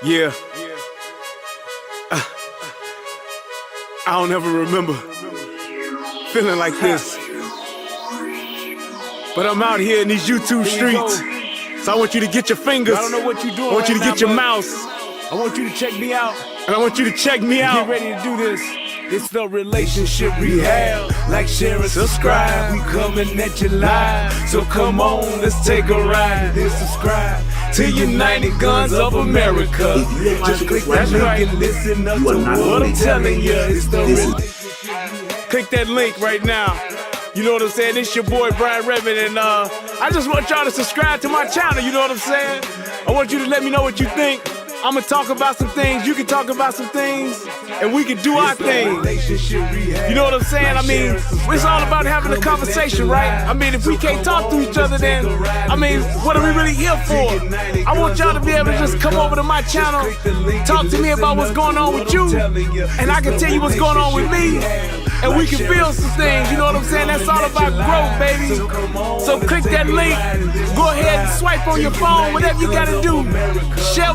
Yeah, I don't ever remember feeling like this. But I'm out here in these YouTube streets. So I want you to get your fingers. I don't know what you're doing. I want you to right get now, your mouse. I want you to check me out. And I want you to check me out. Get ready to do this. It's the relationship rehab. Like, share, and subscribe. We coming at you live. So come on, let's take a ride. Then subscribe to United Guns of America. Just click that link and listen up to what I'm telling you. It's the relationship. Click that link right now. You know what I'm saying? It's your boy Brian Redmond, and I just want y'all to subscribe to my channel. You know what I'm saying? I want you to let me know what you think. I'm gonna talk about some things, you can talk about some things, and we can do our thing. You know what I'm saying? I mean, it's all about having a conversation, right? I mean, if we can't talk to each other, then, I mean, what are we really here for? I want y'all to be able to just come over to my channel, talk to me about what's going on with you, and I can tell you what's going on with me, and we can build some things, you know what I'm saying? That's all about growth, baby. So click that link, go ahead and swipe on your phone, whatever you gotta do. Share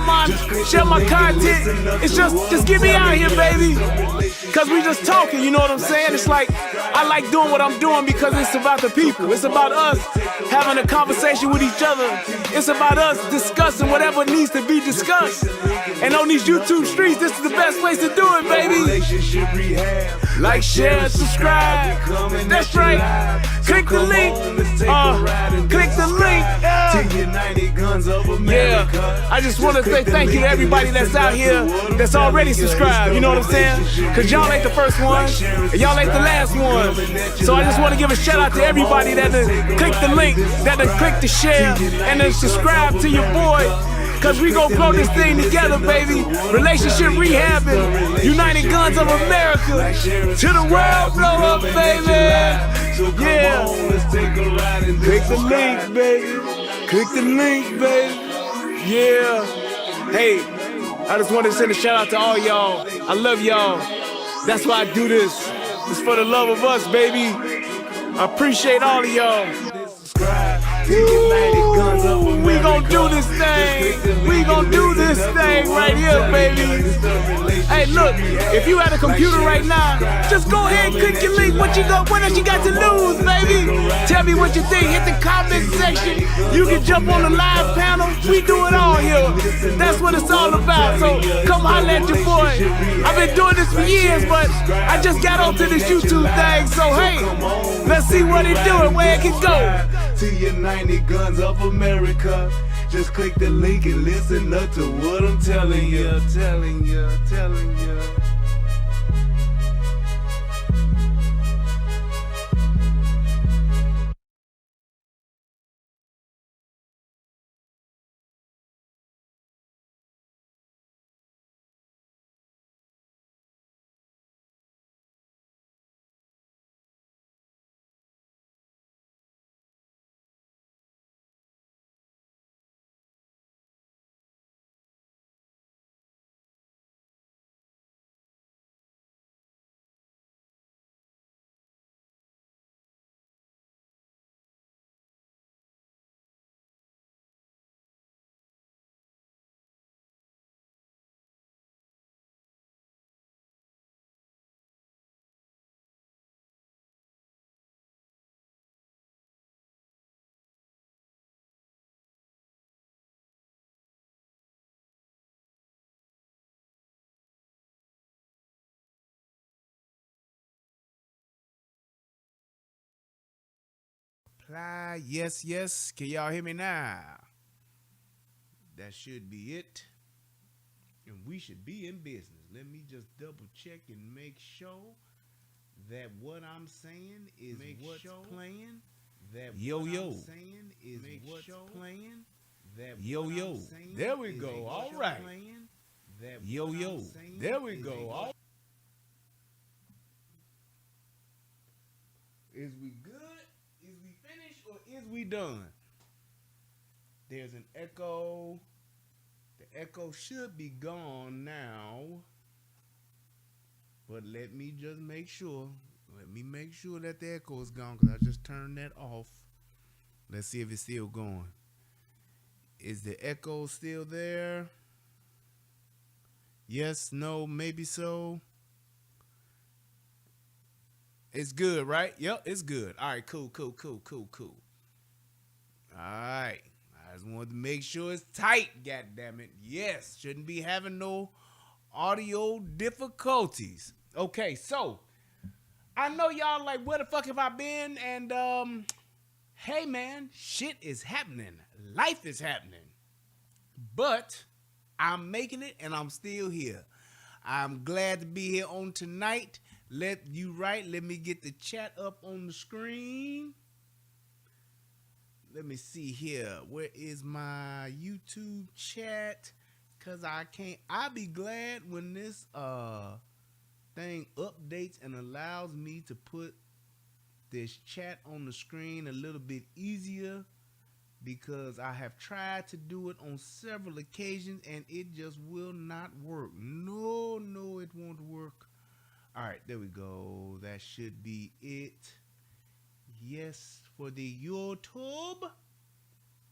my content. It's just get me out here, baby. Cause we just talking, you know what I'm saying? It's like, I like doing what I'm doing because it's about the people. It's about us having a conversation with each other. It's about us discussing whatever needs to be discussed. And on these YouTube streets, this is the best place to do it, baby. Like, share, subscribe. That's right. Click the link. Click the link. Yeah. I just want to say thank you to everybody that's out here that's already subscribed. You know what I'm saying? Cause y'all ain't the first one, and y'all ain't the last one. So I just want to give a shout out to everybody that click the link, that click the share, and then subscribe to your boy. Cause we gon' blow this thing together, baby. Relationship rehabbing, United Guns of America. To the world blow up, baby. Yeah. Click the link, baby. Click the link, baby. Yeah. Hey, I just wanted to send a shout out to all y'all. I love y'all. That's why I do this. It's for the love of us, baby. I appreciate all of y'all. Ooh, we gon' do this thing. We gon' do this thing right here, baby. Hey, look, if you had a computer right now, just go ahead and click your link. What else you got to lose, baby? Tell me what you think. Hit the comment section. You can jump on the live panel. We do it all here. That's what it's all about. So come holler at your boy. I've been doing this for years, but I just got onto this YouTube thing. So hey, let's see what it do and where it can go. To United Guns of America. Just click the link and listen up to what I'm telling you, telling you. Yes. Can y'all hear me now? That should be it. And we should be in business. Let me just double check and make sure that what I'm saying is what's playing. That yo. Saying is what's playing. That yo. There we go. All right. Yo. There we go. All Is we good? Is we finished or is we done? There's an echo. The echo should be gone now. But let me just make sure. Let me make sure that the echo is gone because I just turned that off. Let's see if it's still going. Is the echo still there? Yes, no, maybe so. It's good, right? Yep, it's good. All right, cool, cool, cool, cool, cool. All right. I just wanted to make sure it's tight, god damn it. Yes, shouldn't be having no audio difficulties. Okay, so I know y'all like where the fuck have I been? And hey man, shit is happening. Life is happening. But I'm making it and I'm still here. I'm glad to be here on tonight. Let me get the chat up on the screen. Let me see here. Where is my YouTube chat? Cause I'll be glad when this thing updates and allows me to put this chat on the screen a little bit easier, because I have tried to do it on several occasions and it just will not work. No, it won't work. All right, there we go. That should be it. Yes, for the YouTube.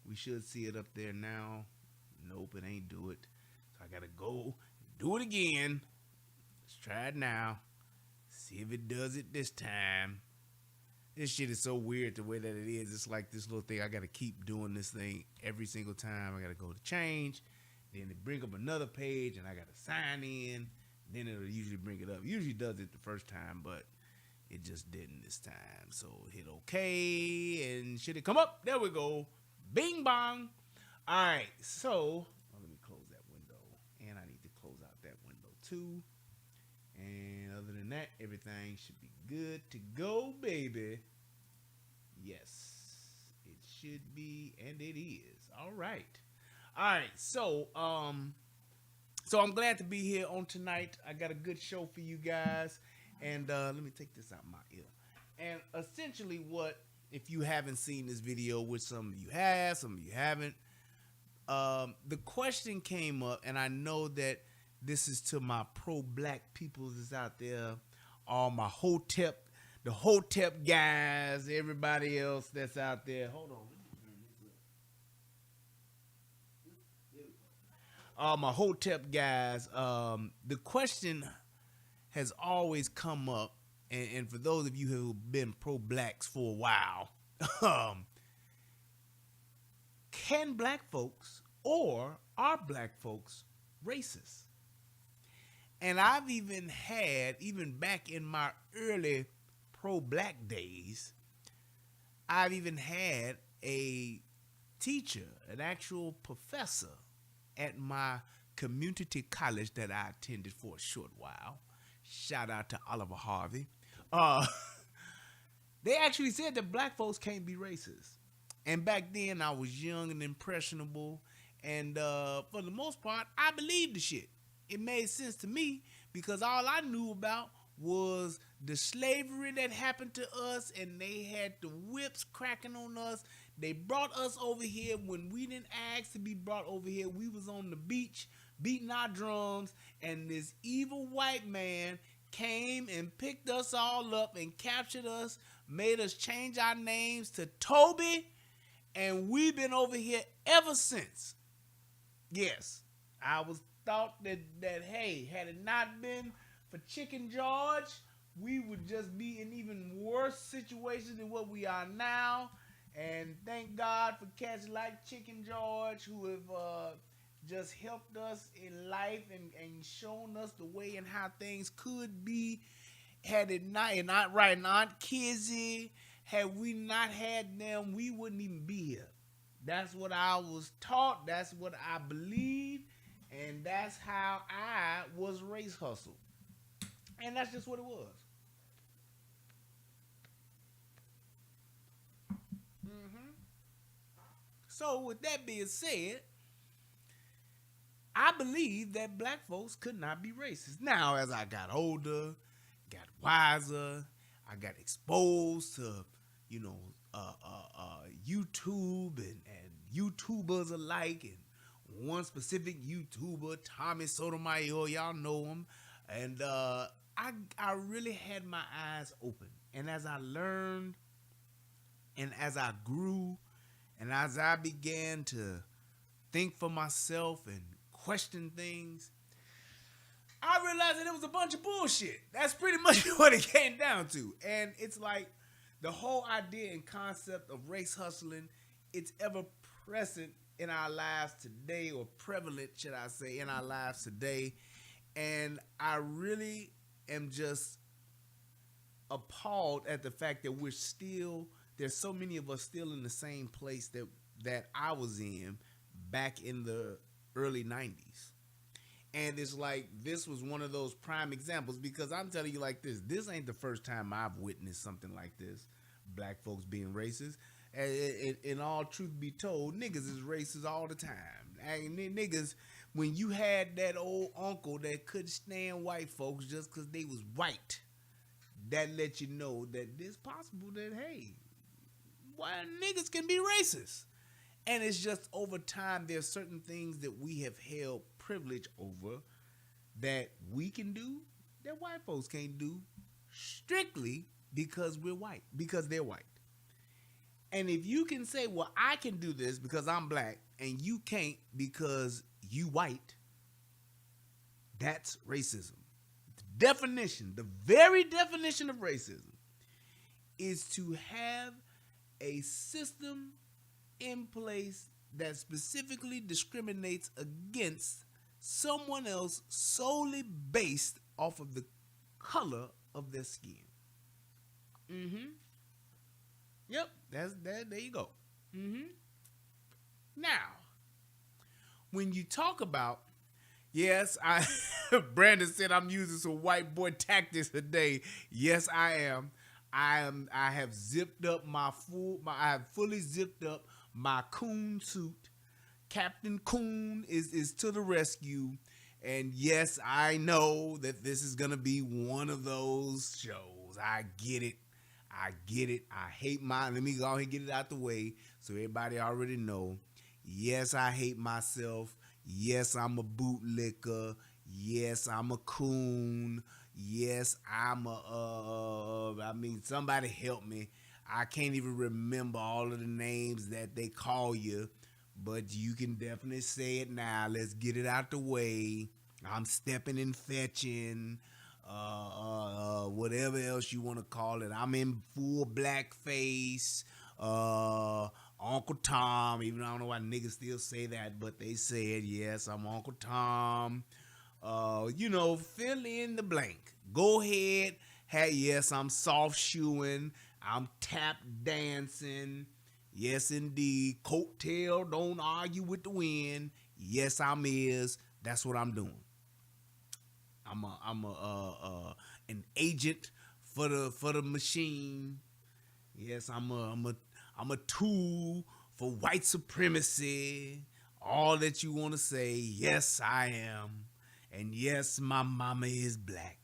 We should see it up there now. Nope, it ain't do it. So I gotta go do it again. Let's try it now. See if it does it this time. This shit is so weird the way that it is. It's like this little thing. I gotta keep doing this thing every single time. I gotta go to change. Then it bring up another page and I gotta sign in. Then it'll usually bring it up. Usually does it the first time, but it just didn't this time. So hit OK and should it come up? There we go. Bing bong. All right. So let me close that window, and I need to close out that window too. And other than that, everything should be good to go, baby. Yes, it should be, and it is. All right. So I'm glad to be here on tonight. I got a good show for you guys, and let me take this out my ear. And essentially, what if you haven't seen this video, which some of you have, some of you haven't, the question came up, and I know that this is to my pro-black people that's out there, all my the Hotep guys, everybody else that's out there. Hold on. All my Hotep guys. The question has always come up, and for those of you who have been pro-blacks for a while, can black folks or are black folks racist? And I've even back in my early pro-black days, I've even had a teacher, an actual professor at my community college that I attended for a short while. Shout out to Oliver Harvey. They actually said that black folks can't be racist. And back then I was young and impressionable, and for the most part, I believed the shit. It made sense to me because all I knew about was the slavery that happened to us, and they had the whips cracking on us. They brought us over here when we didn't ask to be brought over here. We was on the beach beating our drums, and this evil white man came and picked us all up and captured us, made us change our names to Toby, and we've been over here ever since. Yes, I was thought that hey, had it not been for Chicken George, we would just be in even worse situations than what we are now. And thank God for cats like Chicken George who have just helped us in life and shown us the way and how things could be. Had it not, and Aunt Kizzy, had we not had them, we wouldn't even be here. That's what I was taught. That's what I believed. And that's how I was race hustled. And that's just what it was. So with that being said, I believe that black folks could not be racist. Now, as I got older, got wiser, I got exposed to, YouTube and YouTubers alike, and one specific YouTuber, Tommy Sotomayor, y'all know him, and I really had my eyes open. And as I learned, and as I grew, and as I began to think for myself and question things, I realized that it was a bunch of bullshit. That's pretty much what it came down to. And it's like the whole idea and concept of race hustling, it's ever present in our lives today, or prevalent, should I say, in our lives today. And I really am just appalled at the fact that there's so many of us still in the same place that I was in back in the early 90s. And it's like, this was one of those prime examples, because I'm telling you like this ain't the first time I've witnessed something like this. Black folks being racist. In all truth be told, niggas is racist all the time. And niggas, when you had that old uncle that couldn't stand white folks just because they was white, that let you know that it's possible that, hey, why niggas can be racist. And it's just over time, there's certain things that we have held privilege over that we can do that white folks can't do, strictly because we're white, because they're white. And if you can say, well, I can do this because I'm black, and you can't because you white, that's racism. The very definition of racism is to have a system in place that specifically discriminates against someone else solely based off of the color of their skin. Yep, there you go. Now, when you talk about, yes, Brandon said I'm using some white boy tactics today. Yes, I am. I have zipped up I have fully zipped up my coon suit. Captain Coon is to the rescue. And yes, I know that this is going to be one of those shows. I get it. I hate mine. Let me go ahead and get it out the way so everybody already know. Yes, I hate myself. Yes, I'm a bootlicker. Yes, I'm a coon. Yes, somebody help me. I can't even remember all of the names that they call you, but you can definitely say it now. Let's get it out the way. I'm stepping and fetching, whatever else you want to call it. I'm in full blackface, Uncle Tom, even though I don't know why niggas still say that, but they said, yes, I'm Uncle Tom. Fill in the blank. Go ahead. Hey, yes, I'm soft shoeing. I'm tap dancing. Yes, indeed. Coattail, don't argue with the wind. Yes, I'm is. That's what I'm doing. I'm an agent for the machine. Yes, I'm a tool for white supremacy. All that you want to say. Yes, I am. And yes, my mama is black.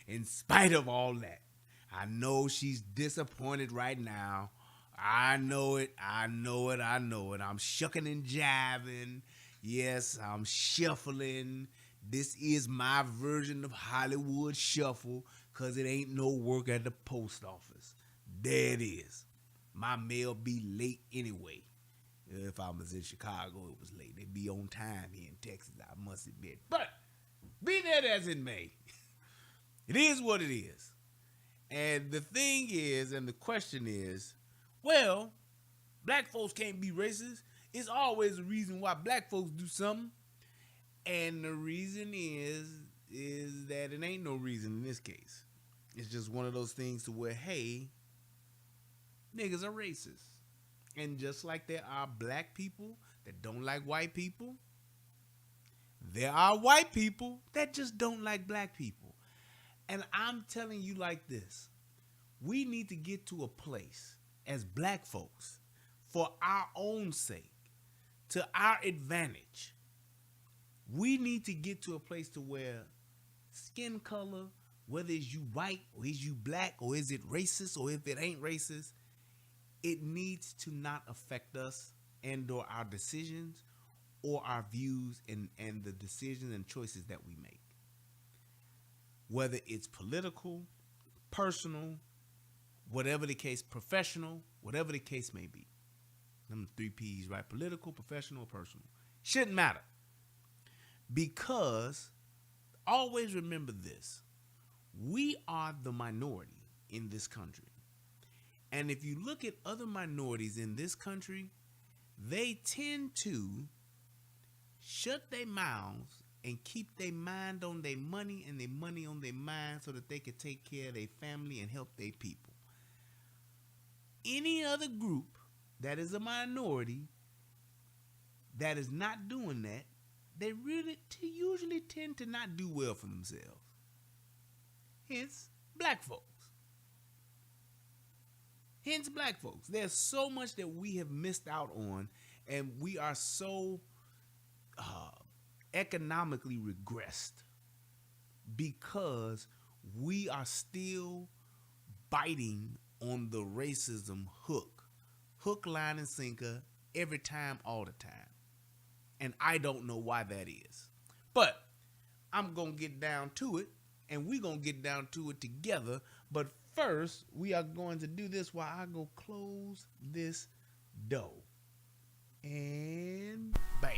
In spite of all that, I know she's disappointed right now. I know it. I'm shucking and jiving. Yes, I'm shuffling. This is my version of Hollywood Shuffle, because it ain't no work at the post office. There it is. My mail be late anyway. If I was in Chicago, it was late. It'd be on time here in Texas, I must admit. But be that as it may, it is what it is. And the thing is, and the question is, well, black folks can't be racist. It's always a reason why black folks do something. And the reason is that it ain't no reason in this case. It's just one of those things to where, hey, niggas are racist. And just like there are black people that don't like white people, there are white people that just don't like black people. And I'm telling you like this. We need to get to a place as black folks, for our own sake, to our advantage. We need to get to a place to where skin color, whether it's you white or is you black or is it racist or if it ain't racist, it needs to not affect us and or our decisions or our views and the decisions and choices that we make. Whether it's political, personal, whatever the case, professional, whatever the case may be. Them 3 P's, right? Political, professional, personal. Shouldn't matter. Because always remember this. We are the minority in this country. And if you look at other minorities in this country, they tend to shut their mouths and keep their mind on their money and their money on their mind so that they can take care of their family and help their people. Any other group that is a minority that is not doing that, they really usually tend to not do well for themselves. Hence, black folks. There's so much that we have missed out on, and we are so economically regressed because we are still biting on the racism hook, line, and sinker every time, all the time. And I don't know why that is. But I'm going to get down to it, and we're going to get down to it together. But first, we are going to do this while I go close this door. And bam.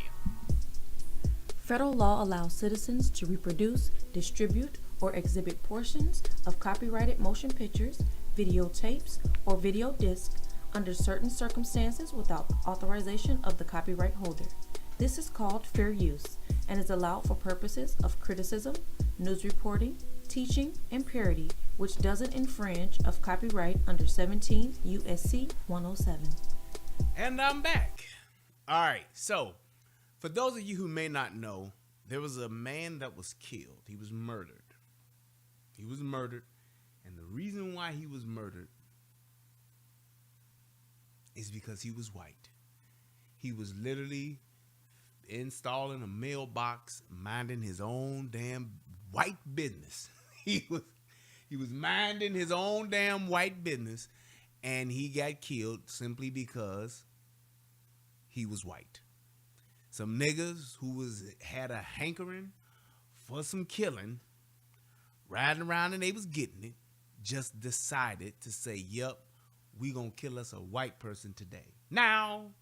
Federal law allows citizens to reproduce, distribute, or exhibit portions of copyrighted motion pictures, videotapes, or video discs under certain circumstances without authorization of the copyright holder. This is called fair use and is allowed for purposes of criticism, news reporting, teaching, and parody, which doesn't infringe of copyright under 17 U.S.C. 107. And I'm back. All right, so for those of you who may not know, there was a man that was killed. He was murdered. And the reason why he was murdered is because he was white. He was literally installing a mailbox, minding his own damn white business. He was minding his own damn white business, and he got killed simply because he was white. Some niggas who had a hankering for some killing, riding around and they was getting it, just decided to say, "Yup, we gonna kill us a white person today." Now,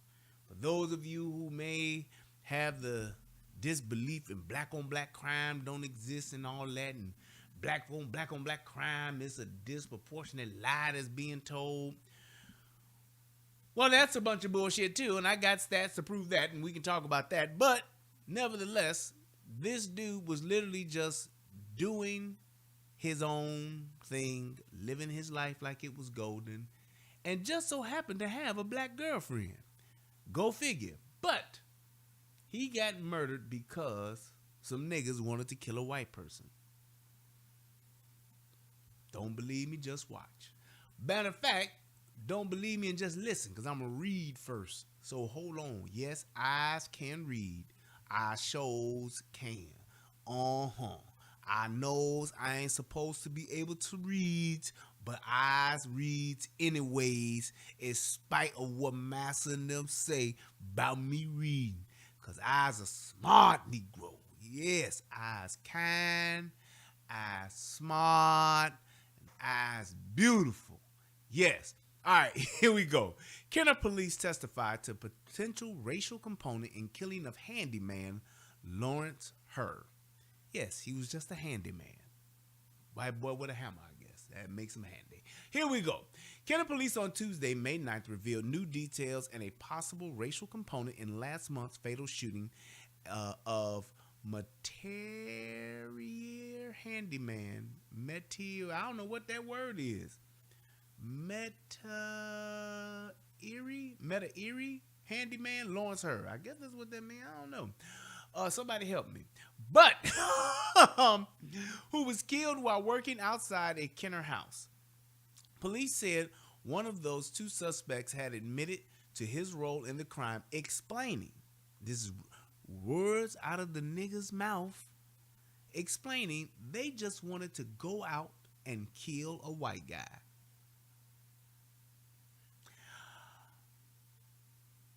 for those of you who may have the disbelief in black on black crime don't exist and all that, and black on black crime is a disproportionate lie that's being told, well, that's a bunch of bullshit too, and I got stats to prove that, and we can talk about that. But nevertheless, this dude was literally just doing his own thing, living his life like it was golden, and just so happened to have a black girlfriend. Go figure. But he got murdered because some niggas wanted to kill a white person. Don't believe me? Just watch. Matter of fact, don't believe me and just listen, because I'm going to read first. So hold on. Yes, eyes can read. I shows can. I knows I ain't supposed to be able to read, but eyes reads anyways, in spite of what Massa and them say about me reading. Because I's a smart Negro. Yes, I's kind, I's smart, and I's beautiful. Yes. All right, here we go. Kenner police testified to potential racial component in killing of handyman Lawrence Herr. Yes, he was just a handyman. White boy with a hammer, I guess. That makes him handy. Here we go. Kenner police on Tuesday, May 9th, revealed new details and a possible racial component in last month's fatal shooting of Metier handyman. I don't know what that word is. Meta-Erie handyman Lawrence Herr. I guess that's what that means. I don't know. Somebody help me. But who was killed while working outside a Kenner house. Police said one of those two suspects had admitted to his role in the crime, explaining, this is words out of the nigga's mouth, explaining they just wanted to go out and kill a white guy.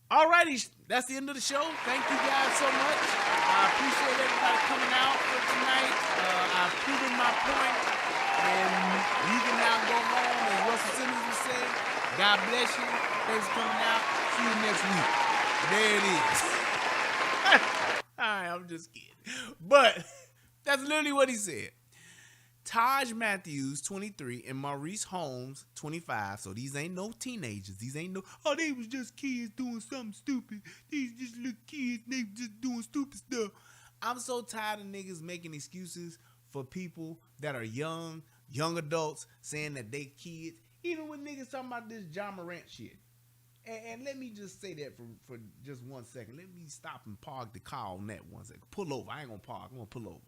Alrighty, that's the end of the show. Thank you guys so much. I appreciate everybody coming out for tonight. I've proven my point, and you can now go home, as Russell Simmons would say. God bless you. Thanks for coming out. See you next week. There it is. All right, I'm just kidding. But That's literally what he said. Taj Matthews, 23, and Maurice Holmes, 25. So these ain't no teenagers. These ain't no, oh, they was just kids doing something stupid. These just little kids, they just doing stupid stuff. I'm so tired of niggas making excuses for people that are young adults, saying that they kids. Even when niggas talking about this John Morant shit. And let me just say that for just 1 second. Let me stop and park the car on that 1 second. Pull over. I ain't gonna park. I'm gonna pull over.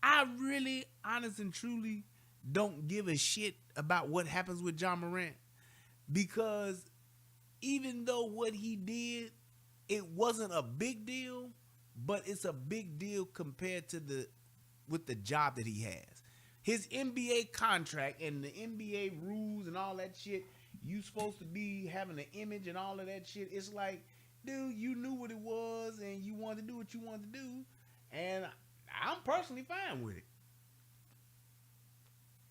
I really, honest and truly, don't give a shit about what happens with John Morant, because even though what he did, it wasn't a big deal, but it's a big deal compared to with the job that he has. His NBA contract and the NBA rules and all that shit, you supposed to be having an image and all of that shit. It's like, dude, you knew what it was and you wanted to do what you wanted to do, and I'm personally fine with it.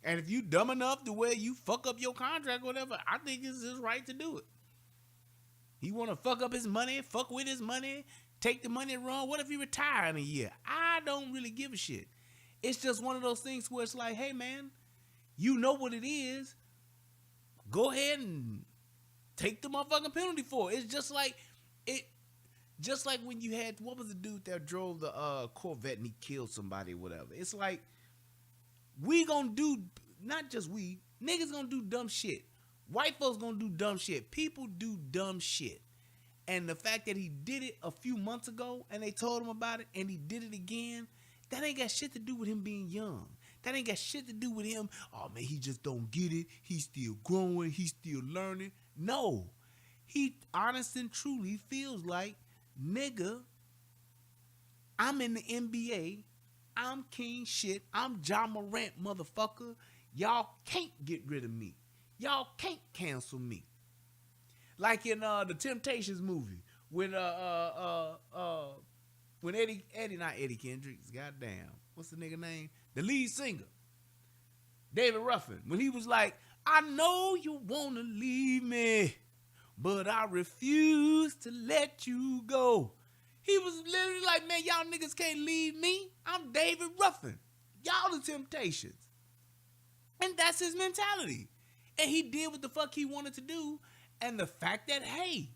And if you dumb enough to where you fuck up your contract or whatever, I think it's his right to do it. He want to fuck up his money, fuck with his money, take the money and run. What if he retire in a year? I don't really give a shit. It's just one of those things where it's like, hey man, you know what it is. Go ahead and take the motherfucking penalty for it. It's just like just like when you had, what was the dude that drove the Corvette and he killed somebody or whatever. It's like, we gonna do, not just we, niggas gonna do dumb shit. White folks gonna do dumb shit. People do dumb shit. And the fact that he did it a few months ago and they told him about it and he did it again, that ain't got shit to do with him being young. That ain't got shit to do with him, oh man, he just don't get it. He's still growing. He's still learning. No. He honest and truly feels like, nigga, I'm in the NBA. I'm king shit. I'm John Morant, motherfucker. Y'all can't get rid of me. Y'all can't cancel me. Like in the Temptations movie, when Eddie Kendricks, goddamn, what's the nigga name? The lead singer, David Ruffin, when he was like, I know you wanna leave me, but I refuse to let you go. He was literally like, man, y'all niggas can't leave me. I'm David Ruffin. Y'all the Temptations. And that's his mentality. And he did what the fuck he wanted to do. And the fact that, hey,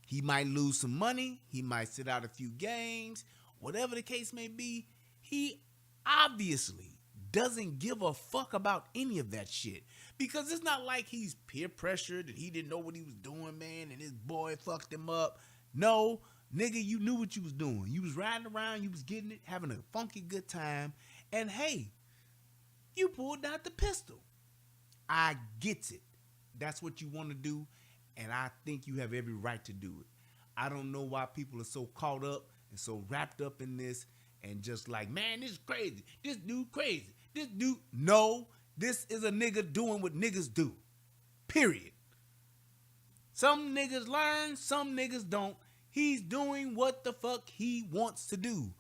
he might lose some money, he might sit out a few games, whatever the case may be, he obviously doesn't give a fuck about any of that shit. Because it's not like he's peer pressured and he didn't know what he was doing, man, and his boy fucked him up. No, nigga, you knew what you was doing. You was riding around, you was getting it, having a funky good time, and hey, you pulled out the pistol. I get it. That's what you want to do, and I think you have every right to do it. I don't know why people are so caught up and so wrapped up in this and just like, man, this is crazy. This dude crazy. This dude. No, this is a nigga doing what niggas do. Period. Some niggas learn, some niggas don't. He's doing what the fuck he wants to do.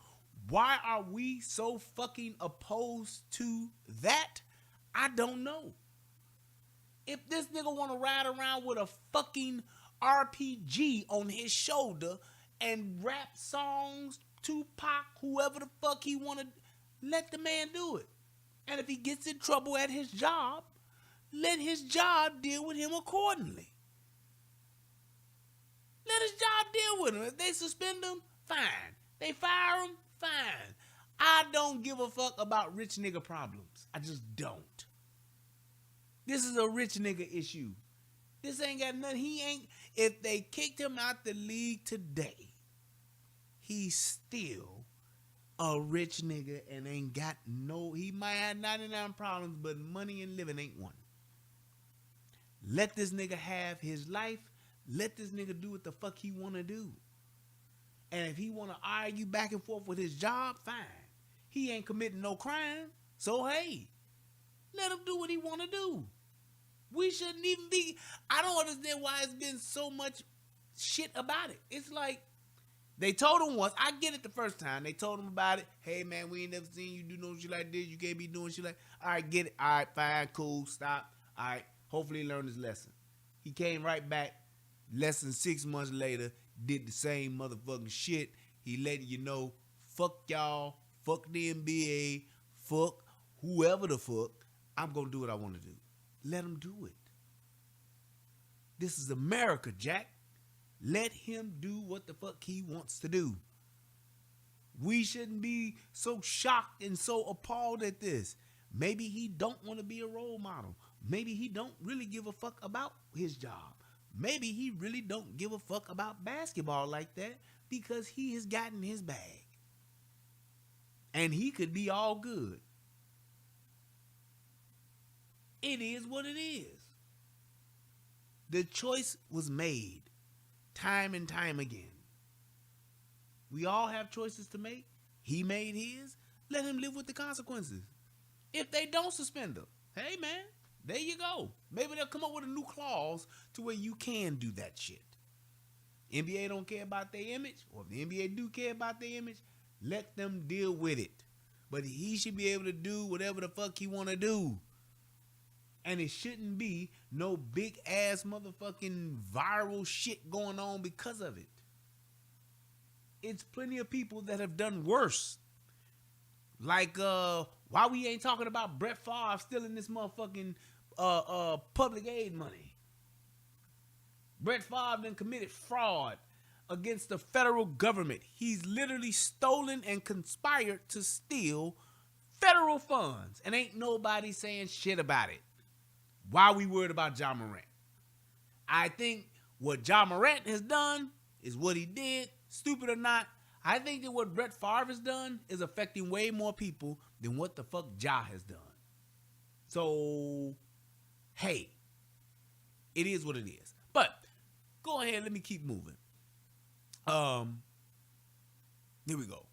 Why are we so fucking opposed to that? I don't know. If this nigga want to ride around with a fucking RPG on his shoulder and rap songs, Tupac, whoever the fuck he want to, let the man do it. And if he gets in trouble at his job, let his job deal with him accordingly. Let his job deal with him. If they suspend him, fine. They fire him, fine. I don't give a fuck about rich nigga problems. I just don't. This is a rich nigga issue. This ain't got nothing. He ain't. If they kicked him out the league today, he's still a rich nigga and ain't got no. He might have 99 problems, but money and living ain't one. Let this nigga have his life. Let this nigga do what the fuck he want to do. And if he want to argue back and forth with his job, fine. He ain't committing no crime. So, hey, let him do what he want to do. We shouldn't even be. I don't understand why it's been so much shit about it. It's like they told him once. I get it the first time. They told him about it. Hey, man, we ain't never seen you do no shit like this. You can't be doing shit like. All right, get it. All right, fine, cool, stop. All right, hopefully he learned his lesson. He came right back. Less than 6 months later, did the same motherfucking shit. He let you know, fuck y'all, fuck the NBA, fuck whoever the fuck. I'm going to do what I want to do. Let him do it. This is America, Jack. Let him do what the fuck he wants to do. We shouldn't be so shocked and so appalled at this. Maybe he don't want to be a role model. Maybe he don't really give a fuck about his job. Maybe he really don't give a fuck about basketball like that because he has gotten his bag. And he could be all good. It is what it is. The choice was made time and time again. We all have choices to make. He made his. Let him live with the consequences. If they don't suspend him, hey man, there you go. Maybe they'll come up with a new clause to where you can do that shit. NBA don't care about their image, or if the NBA do care about their image, let them deal with it. But he should be able to do whatever the fuck he want to do. And it shouldn't be no big ass motherfucking viral shit going on because of it. It's plenty of people that have done worse. Like, why we ain't talking about Brett Favre stealing this motherfucking public aid money? Brett Favre done committed fraud against the federal government. He's literally stolen and conspired to steal federal funds. And ain't nobody saying shit about it. Why are we worried about Ja Morant? I think what Ja Morant has done is what he did, stupid or not. I think that what Brett Favre has done is affecting way more people than what the fuck Ja has done. So, hey, it is what it is. But go ahead, let me keep moving. Here we go.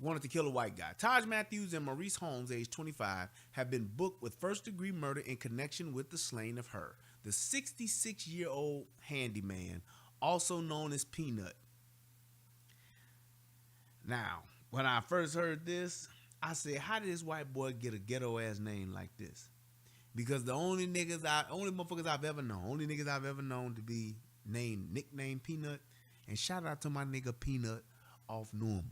Wanted to kill a white guy. Taj Matthews and Maurice Holmes, age 25, have been booked with first-degree murder in connection with the slaying of Herr, the 66-year-old handyman, also known as Peanut. Now, when I first heard this, I said, how did this white boy get a ghetto-ass name like this? Because the only motherfuckers I've ever known to be nicknamed Peanut, and shout out to my nigga Peanut off Normal,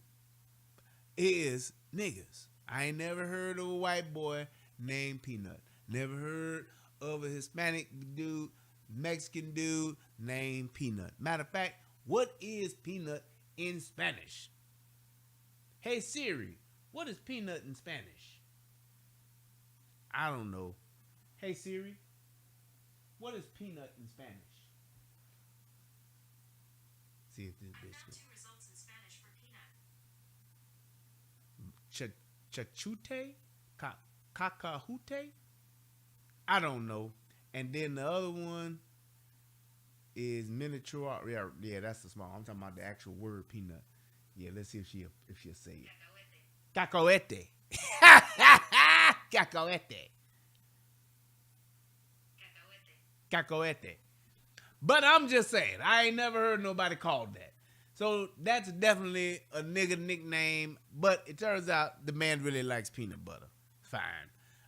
is niggas. I ain't never heard of a white boy named Peanut. Never heard of a Hispanic dude, Mexican dude named Peanut. Matter of fact, what is peanut in Spanish? Hey Siri, what is peanut in Spanish? I don't know. Hey Siri, what is peanut in Spanish? See if this bitch. Results in Spanish for peanut. Chachute? Cacahute? I don't know. And then the other one is miniature. Yeah, that's the small. I'm talking about the actual word peanut. Yeah, let's see if she'll say it. Cacahuete. Cacahuete. Cacahuete. But I'm just saying, I ain't never heard nobody called that. So that's definitely a nigga nickname, but it turns out the man really likes peanut butter. Fine.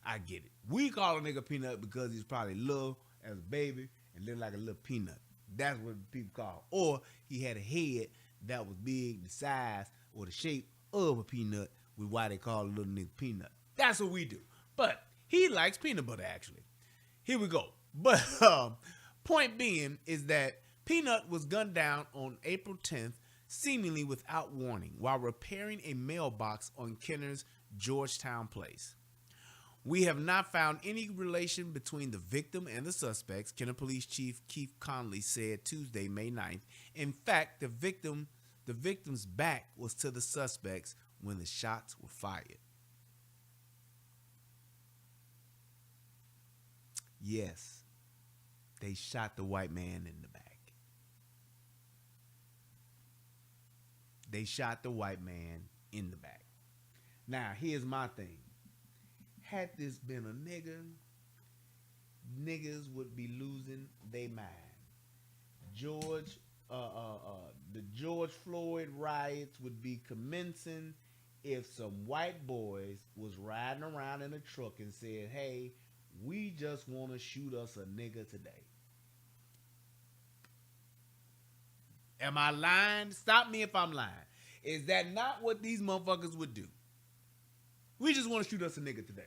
I get it. We call a nigga peanut because he's probably little as a baby and looked like a little peanut. That's what people call him. Or he had a head that was big, the size or the shape of a peanut, with why they call a little nigga peanut. That's what we do. But he likes peanut butter, actually. Here we go. But point being is that Peanut was gunned down on April 10th, seemingly without warning, while repairing a mailbox on Kenner's Georgetown Place. We have not found any relation between the victim and the suspects, Kenner Police Chief Keith Conley said Tuesday, May 9th. In fact, the victim's back was to the suspects when the shots were fired. Yes, they shot the white man in the back. They shot the white man in the back. Now, here's my thing. Had this been a nigga, niggas would be losing their mind. The George Floyd riots would be commencing if some white boys was riding around in a truck and said, hey, we just want to shoot us a nigga today. Am I lying? Stop me if I'm lying. Is that not what these motherfuckers would do? We just want to shoot us a nigga today.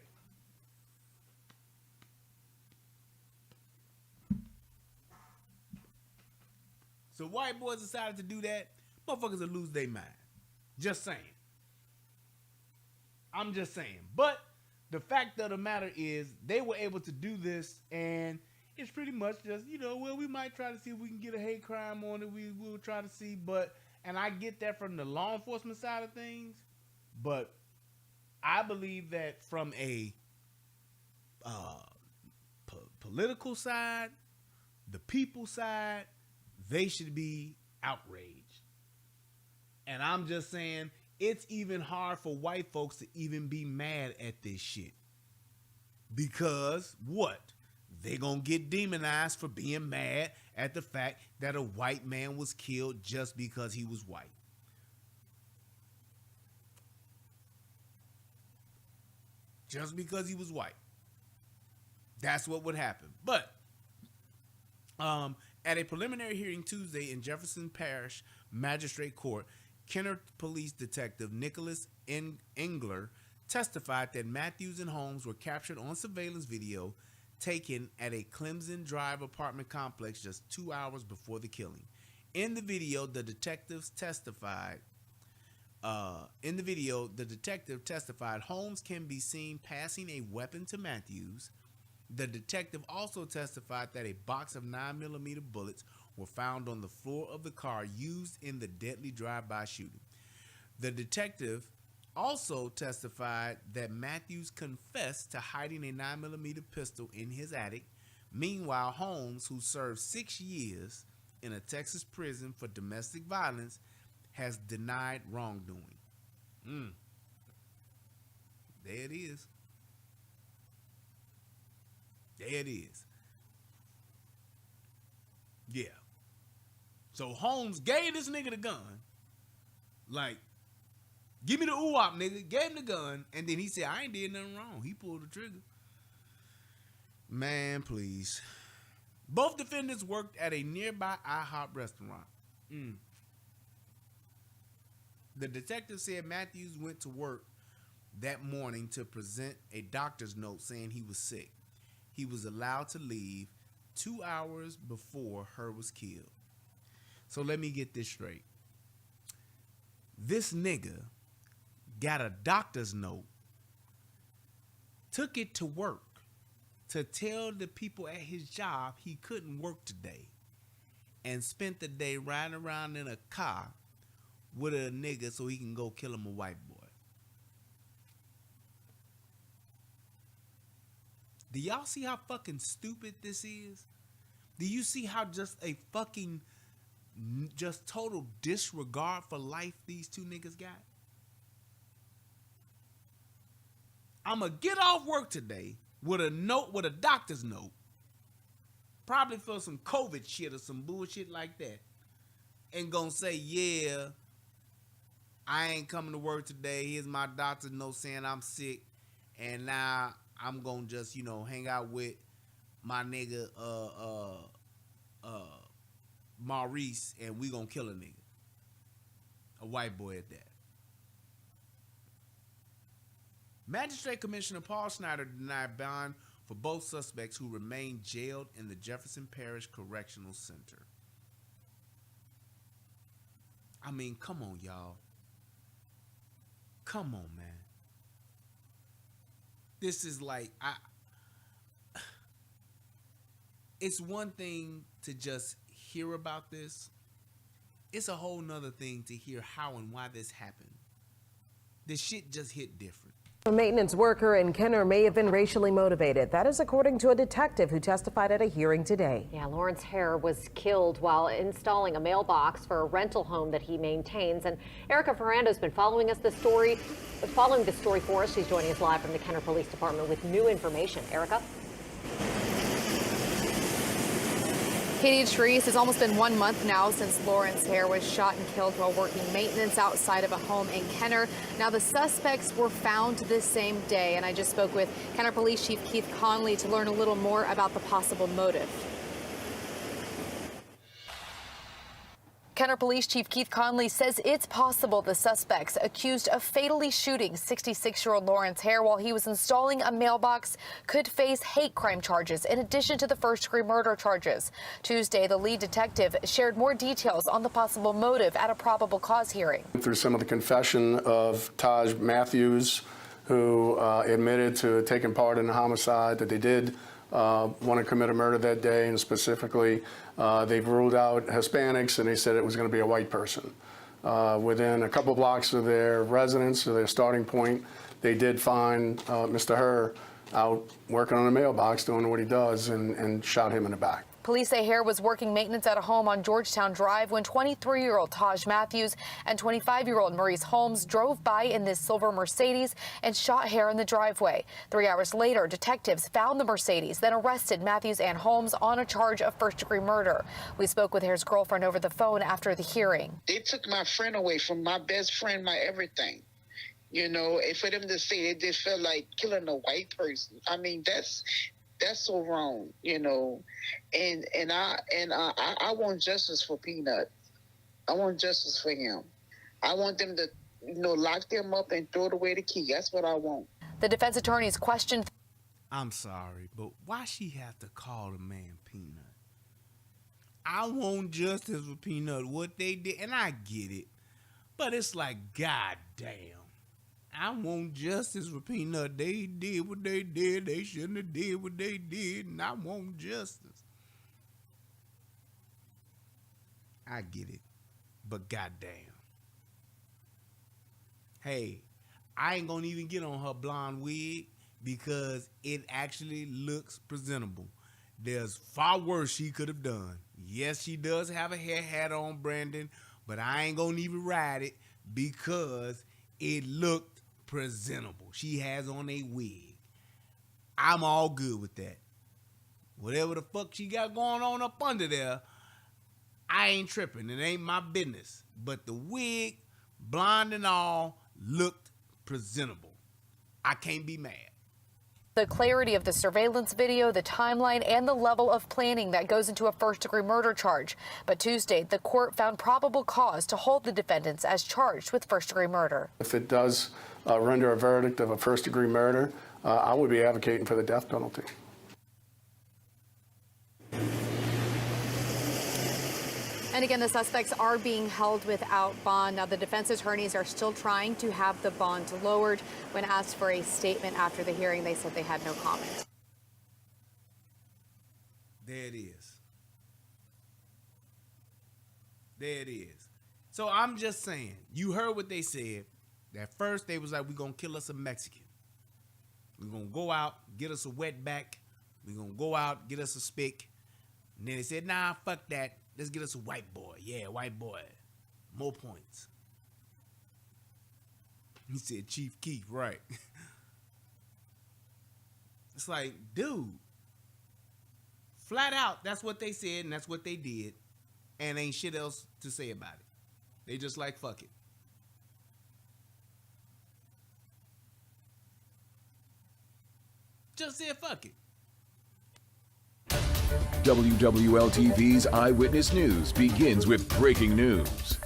So white boys decided to do that, motherfuckers will lose their mind. Just saying. I'm just saying. But the fact of the matter is they were able to do this, and it's pretty much just, well, we might try to see if we can get a hate crime on it. We'll try to see, and I get that from the law enforcement side of things, but I believe that from a political side, the people side, they should be outraged. And I'm just saying, it's even hard for white folks to even be mad at this shit. Because what? They gonna get demonized for being mad at the fact that a white man was killed just because he was white. Just because he was white. That's what would happen. But at a preliminary hearing Tuesday in Jefferson Parish Magistrate Court, Kenner Police Detective Nicholas Engler testified that Matthews and Holmes were captured on surveillance video taken at a Clemson Drive apartment complex just 2 hours before the killing. In the video, the detective testified Holmes can be seen passing a weapon to Matthews. The detective also testified that a box of 9mm bullets were found on the floor of the car used in the deadly drive-by shooting. The detective also testified that Matthews confessed to hiding a 9mm pistol in his attic. Meanwhile, Holmes, who served 6 years in a Texas prison for domestic violence, has denied wrongdoing. There it is. There it is. Yeah. So Holmes gave this nigga the gun. Like, give me the ooh-wop, nigga. Gave him the gun. And then he said, I ain't did nothing wrong. He pulled the trigger. Man, please. Both defendants worked at a nearby IHOP restaurant. The detective said Matthews went to work that morning to present a doctor's note saying he was sick. He was allowed to leave 2 hours before Herr was killed. So let me get this straight. This nigga got a doctor's note, took it to work to tell the people at his job he couldn't work today, and spent the day riding around in a car with a nigga so he can go kill him a white boy. Do y'all see how fucking stupid this is? Do you see how just a fucking just total disregard for life these two niggas got? I'ma get off work today with a note, with a doctor's note, probably for some COVID shit or some bullshit like that, and gonna say, yeah, I ain't coming to work today. Here's my doctor's note saying I'm sick, and now I'm gonna just, hang out with my nigga Maurice, and we gonna kill a nigga. A white boy at that. Magistrate Commissioner Paul Snyder denied bond for both suspects who remain jailed in the Jefferson Parish Correctional Center. I mean, come on, y'all. Come on, man. This is like, it's one thing to just hear about this. It's a whole nother thing to hear how and why this happened. This shit just hit different. A maintenance worker in Kenner may have been racially motivated. That is according to a detective who testified at a hearing today. Yeah, Lawrence Herr was killed while installing a mailbox for a rental home that he maintains. And Erica Ferrando's been following the story for us. She's joining us live from the Kenner Police Department with new information. Erica? Katie Therese, it's almost been 1 month now since Lawrence Herr was shot and killed while working maintenance outside of a home in Kenner. Now, the suspects were found this same day, and I just spoke with Kenner Police Chief Keith Conley to learn a little more about the possible motive. Kenner Police Chief Keith Conley says it's possible the suspects accused of fatally shooting 66-year-old Lawrence Herr while he was installing a mailbox could face hate crime charges in addition to the first-degree murder charges. Tuesday, the lead detective shared more details on the possible motive at a probable cause hearing. Through some of the confession of Taj Matthews, who admitted to taking part in the homicide, that they did want to commit a murder that day, and specifically they've ruled out Hispanics, and they said it was going to be a white person. Within a couple blocks of their residence, or their starting point, they did find Mr. Herr out working on a mailbox, doing what he does, and shot him in the back. Police say Herr was working maintenance at a home on Georgetown Drive when 23-year-old Taj Matthews and 25-year-old Maurice Holmes drove by in this silver Mercedes and shot Herr in the driveway. 3 hours later, detectives found the Mercedes, then arrested Matthews and Holmes on a charge of first-degree murder. We spoke with Herr's girlfriend over the phone after the hearing. They took my friend away from my best friend, my everything. You know, and for them to say it just felt like killing a white person. I mean, that's so wrong, you know. And I want justice for Peanut. I want justice for him. I want them to, you know, lock them up and throw away the key. That's what I want. The defense attorneys questioned. I'm sorry, but why she have to call the man Peanut? I want justice for Peanut, what they did, and I get it. But it's like, goddamn. I want justice for Peanut. They did what they did. They shouldn't have did what they did, and I want justice. I get it, but goddamn. Hey, I ain't gonna even get on her blonde wig because it actually looks presentable. There's far worse she could have done. Yes, she does have a hair hat on, Brandon, but I ain't gonna even ride it because it looked presentable. She has on a wig. I'm all good with that. Whatever the fuck she got going on up under there, I ain't tripping. It ain't my business. But the wig, blonde and all, looked presentable. I can't be mad. The clarity of the surveillance video, the timeline, and the level of planning that goes into a first-degree murder charge. But Tuesday, the court found probable cause to hold the defendants as charged with first-degree murder. If it does render a verdict of a first-degree murder, I would be advocating for the death penalty. And again, the suspects are being held without bond. Now, the defense attorneys are still trying to have the bond lowered. When asked for a statement after the hearing, they said they had no comment. There it is. There it is. So I'm just saying, you heard what they said. At first, they was like, we're going to kill us a Mexican. We're going to go out, get us a wetback. We're going to go out, get us a spick. And then they said, nah, fuck that. Let's get us a white boy. Yeah, white boy. More points. He said Chief Keef, right. It's like, dude. Flat out, that's what they said and that's what they did. And ain't shit else to say about it. They just like, fuck it. Just said fuck it. WWL-TV's Eyewitness News begins with breaking news.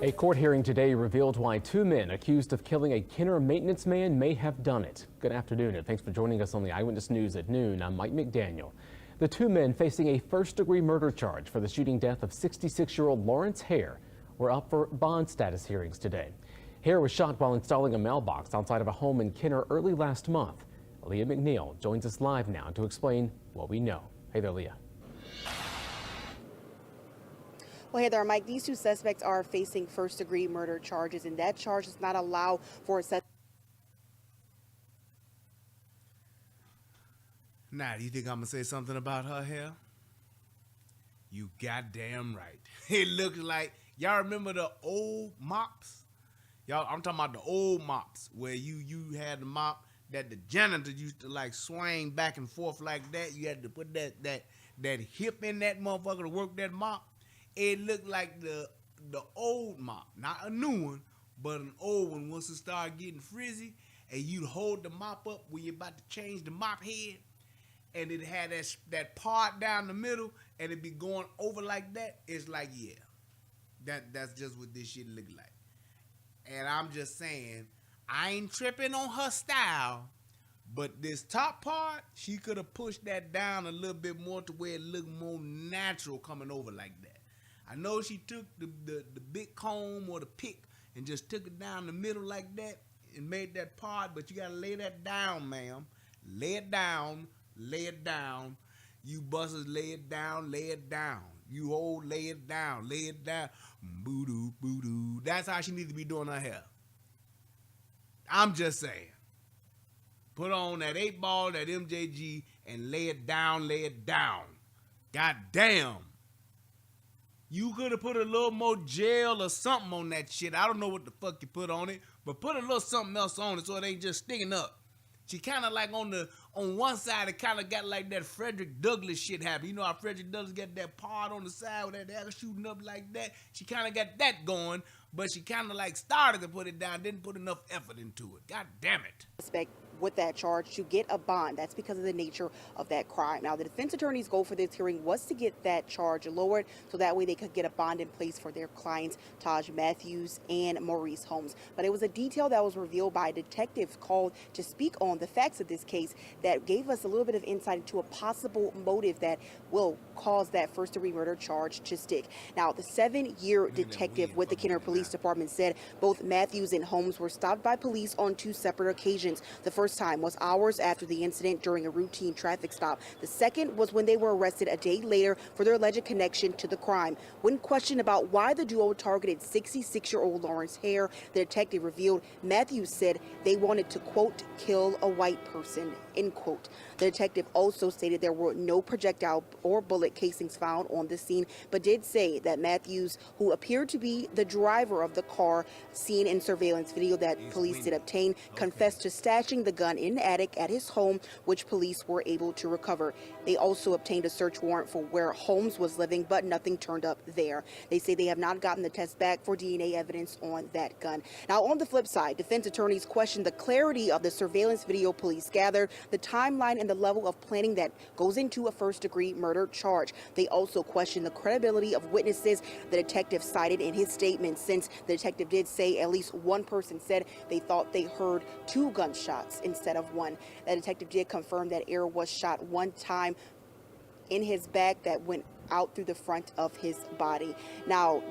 A court hearing today revealed why 2 men accused of killing a Kenner maintenance man may have done it. Good afternoon, and thanks for joining us on the Eyewitness News at noon. I'm Mike McDaniel. The 2 men facing a first-degree murder charge for the shooting death of 66-year-old Lawrence Herr were up for bond status hearings today. Herr was shot while installing a mailbox outside of a home in Kenner early last month. Leah McNeil joins us live now to explain what we know. Hey there, Leah. Well, hey there, Mike. These 2 suspects are facing first-degree murder charges, and that charge does not allow for a set. Now, do you think I'm going to say something about her hair? You goddamn right. It looks like, y'all remember the old mops? Y'all, I'm talking about the old mops where you had the mop that the janitor used to like swing back and forth like that. You had to put that hip in that motherfucker to work that mop. It looked like the old mop, not a new one, but an old one. Once it started getting frizzy, and you'd hold the mop up when you're about to change the mop head, and it had that part down the middle, and it'd be going over like that. It's like, yeah, That's just what this shit look like. And I'm just saying, I ain't tripping on her style, but this top part, she could have pushed that down a little bit more to where it looked more natural coming over like that. I know she took the big comb or the pick and just took it down the middle like that and made that part, but you gotta lay that down, ma'am. Lay it down, lay it down. You busters, lay it down, lay it down. You old, lay it down, lay it down. Boo-doo, boo-doo. That's how she needs to be doing her hair. I'm just saying. Put on that 8-ball, that MJG, and lay it down, lay it down. God damn. You could have put a little more gel or something on that shit. I don't know what the fuck you put on it, but put a little something else on it so it ain't just sticking up. She kind of like on one side, it kind of got like that Frederick Douglass shit happen. You know how Frederick Douglass got that part on the side with that hair shooting up like that? She kind of got that going, but she kind of like started to put it down, didn't put enough effort into it. God damn it. With that charge to get a bond. That's because of the nature of that crime. Now, the defense attorney's goal for this hearing was to get that charge lowered so that way they could get a bond in place for their clients, Taj Matthews and Maurice Holmes. But it was a detail that was revealed by a detective called to speak on the facts of this case that gave us a little bit of insight into a possible motive that will cause that first-degree murder charge to stick. Now, the 7-year detective with the Kenner Police Department said both Matthews and Holmes were stopped by police on 2 separate occasions. The first time was hours after the incident during a routine traffic stop. The second was when they were arrested a day later for their alleged connection to the crime. When questioned about why the duo targeted 66-year-old Lawrence Herr, the detective revealed Matthews said they wanted to, quote, kill a white person, end quote. The detective also stated there were no projectile or bullet casings found on the scene, but did say that Matthews, who appeared to be the driver of the car seen in surveillance video that police did obtain, confessed to stashing the gun in the attic at his home, which police were able to recover. They also obtained a search warrant for where Holmes was living, but nothing turned up there. They say they have not gotten the test back for DNA evidence on that gun. Now, on the flip side, defense attorneys questioned the clarity of the surveillance video police gathered, the timeline and the level of planning that goes into a first-degree murder charge. They also questioned the credibility of witnesses the detective cited in his statement, since the detective did say at least one person said they thought they heard 2 gunshots instead of 1. The detective did confirm that Herr was shot 1 time in his back that went out through the front of his body. Now,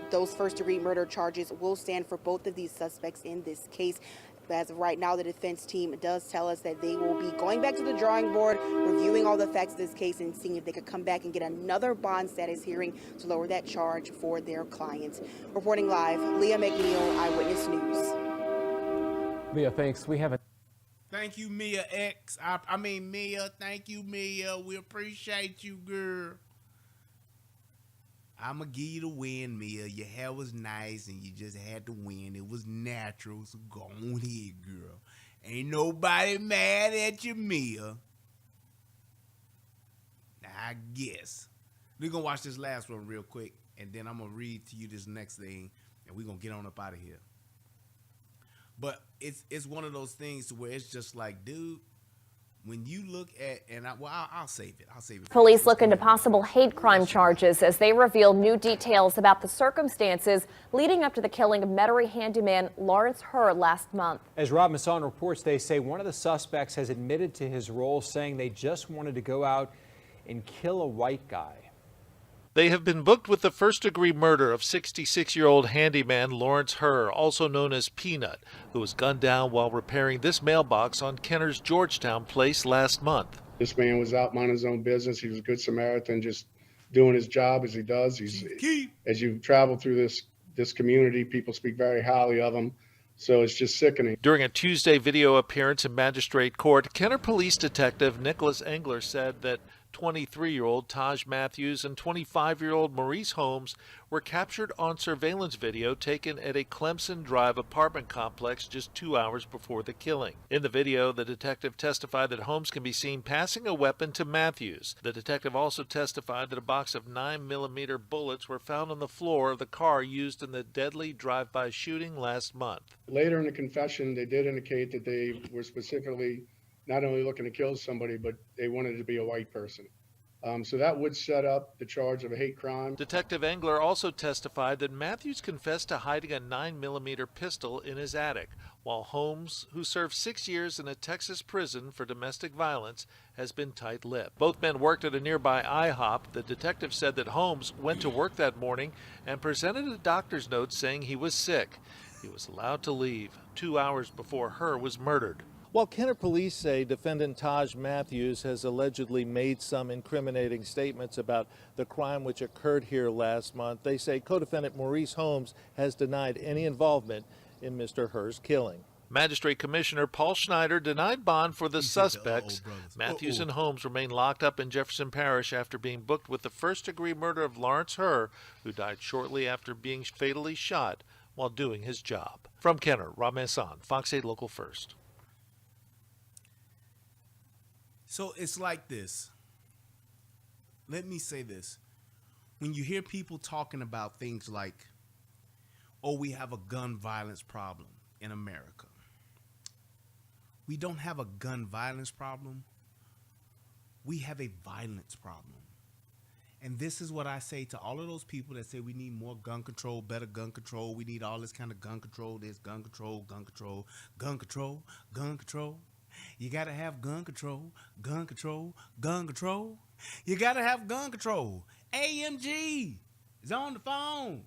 those first-degree murder charges will stand for both of these suspects in this case. But as of right now, the defense team does tell us that they will be going back to the drawing board, reviewing all the facts of this case and seeing if they could come back and get another bond status hearing to lower that charge for their clients. Reporting live, Leah McNeil, Eyewitness News. Leah, thanks. We have a Thank you, Mia X. Mia. Thank you, Mia. We appreciate you, girl. I'ma give you the win, Mia. Your hair was nice and you just had to win. It was natural, so go on here, girl. Ain't nobody mad at you, Mia. Now, I guess. We're gonna watch this last one real quick, and then I'm gonna read to you this next thing, and we're gonna get on up out of here. But it's one of those things to where it's just like, dude, when you look at, and I'll save it. I'll save it. Police look into possible hate crime charges as they reveal new details about the circumstances leading up to the killing of Metairie handyman Lawrence Herr last month. As Rob Masson reports, they say one of the suspects has admitted to his role, saying they just wanted to go out and kill a white guy. They have been booked with the first-degree murder of 66-year-old handyman Lawrence Herr, also known as Peanut, who was gunned down while repairing this mailbox on Kenner's Georgetown place last month. This man was out minding his own business. He was a good Samaritan, just doing his job as he does. As you travel through this community, people speak very highly of him. So it's just sickening. During a Tuesday video appearance in magistrate court, Kenner Police Detective Nicholas Engler said that 23-year-old Taj Matthews and 25-year-old Maurice Holmes were captured on surveillance video taken at a Clemson Drive apartment complex just 2 hours before the killing. In the video, the detective testified that Holmes can be seen passing a weapon to Matthews. The detective also testified that a box of 9mm bullets were found on the floor of the car used in the deadly drive-by shooting last month. Later in the confession, they did indicate that they were specifically not only looking to kill somebody, but they wanted it to be a white person. So that would set up the charge of a hate crime. Detective Engler also testified that Matthews confessed to hiding a 9mm pistol in his attic, while Holmes, who served 6 years in a Texas prison for domestic violence, has been tight-lipped. Both men worked at a nearby IHOP. The detective said that Holmes went to work that morning and presented a doctor's note saying he was sick. He was allowed to leave 2 hours before Herr was murdered. While Kenner police say defendant Taj Matthews has allegedly made some incriminating statements about the crime which occurred here last month, they say co-defendant Maurice Holmes has denied any involvement in Mr. Herr's killing. Magistrate Commissioner Paul Schneider denied bond for the suspects. Matthews and Holmes remain locked up in Jefferson Parish after being booked with the first-degree murder of Lawrence Herr, who died shortly after being fatally shot while doing his job. From Kenner, Rob Masson, Fox 8 Local First. So it's like this. Let me say this. When you hear people talking about things like, oh, we have a gun violence problem in America. We don't have a gun violence problem. We have a violence problem. And this is what I say to all of those people that say we need more gun control, better gun control. We need all this kind of gun control, this gun control, gun control, gun control, gun control. You got to have gun control, gun control, gun control. You got to have gun control. AMG is on the phone.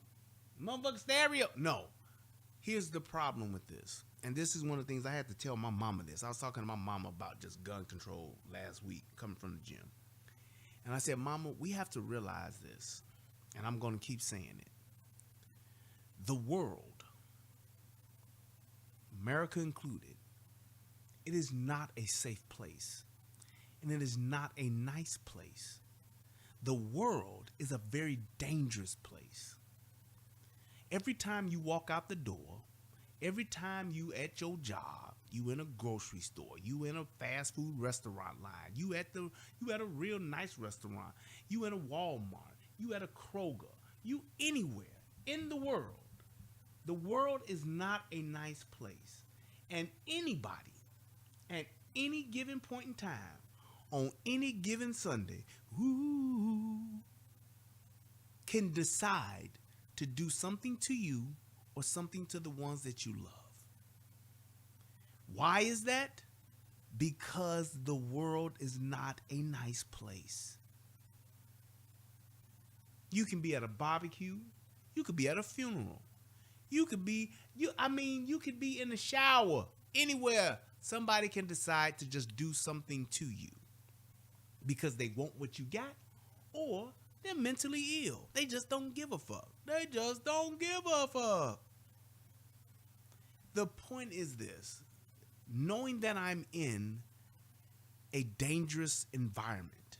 Motherfucker stereo. No. Here's the problem with this. And this is one of the things I had to tell my mama this. I was talking to my mama about just gun control last week coming from the gym. And I said, Mama, we have to realize this. And I'm going to keep saying it. The world, America included, it is not a safe place, and it is not a nice place. The world is a very dangerous place. Every time you walk out the door, every time you at your job, you in a grocery store, you in a fast food restaurant line, you at a real nice restaurant, you in a Walmart, you at a Kroger, you anywhere in the world is not a nice place. And anybody at any given point in time, on any given Sunday, can decide to do something to you or something to the ones that you love. Why is that? Because the world is not a nice place. You can be at a barbecue, you could be at a funeral, you could be in the shower, anywhere. Somebody can decide to just do something to you because they want what you got, or they're mentally ill. They just don't give a fuck. They just don't give a fuck. The point is this. Knowing that I'm in a dangerous environment,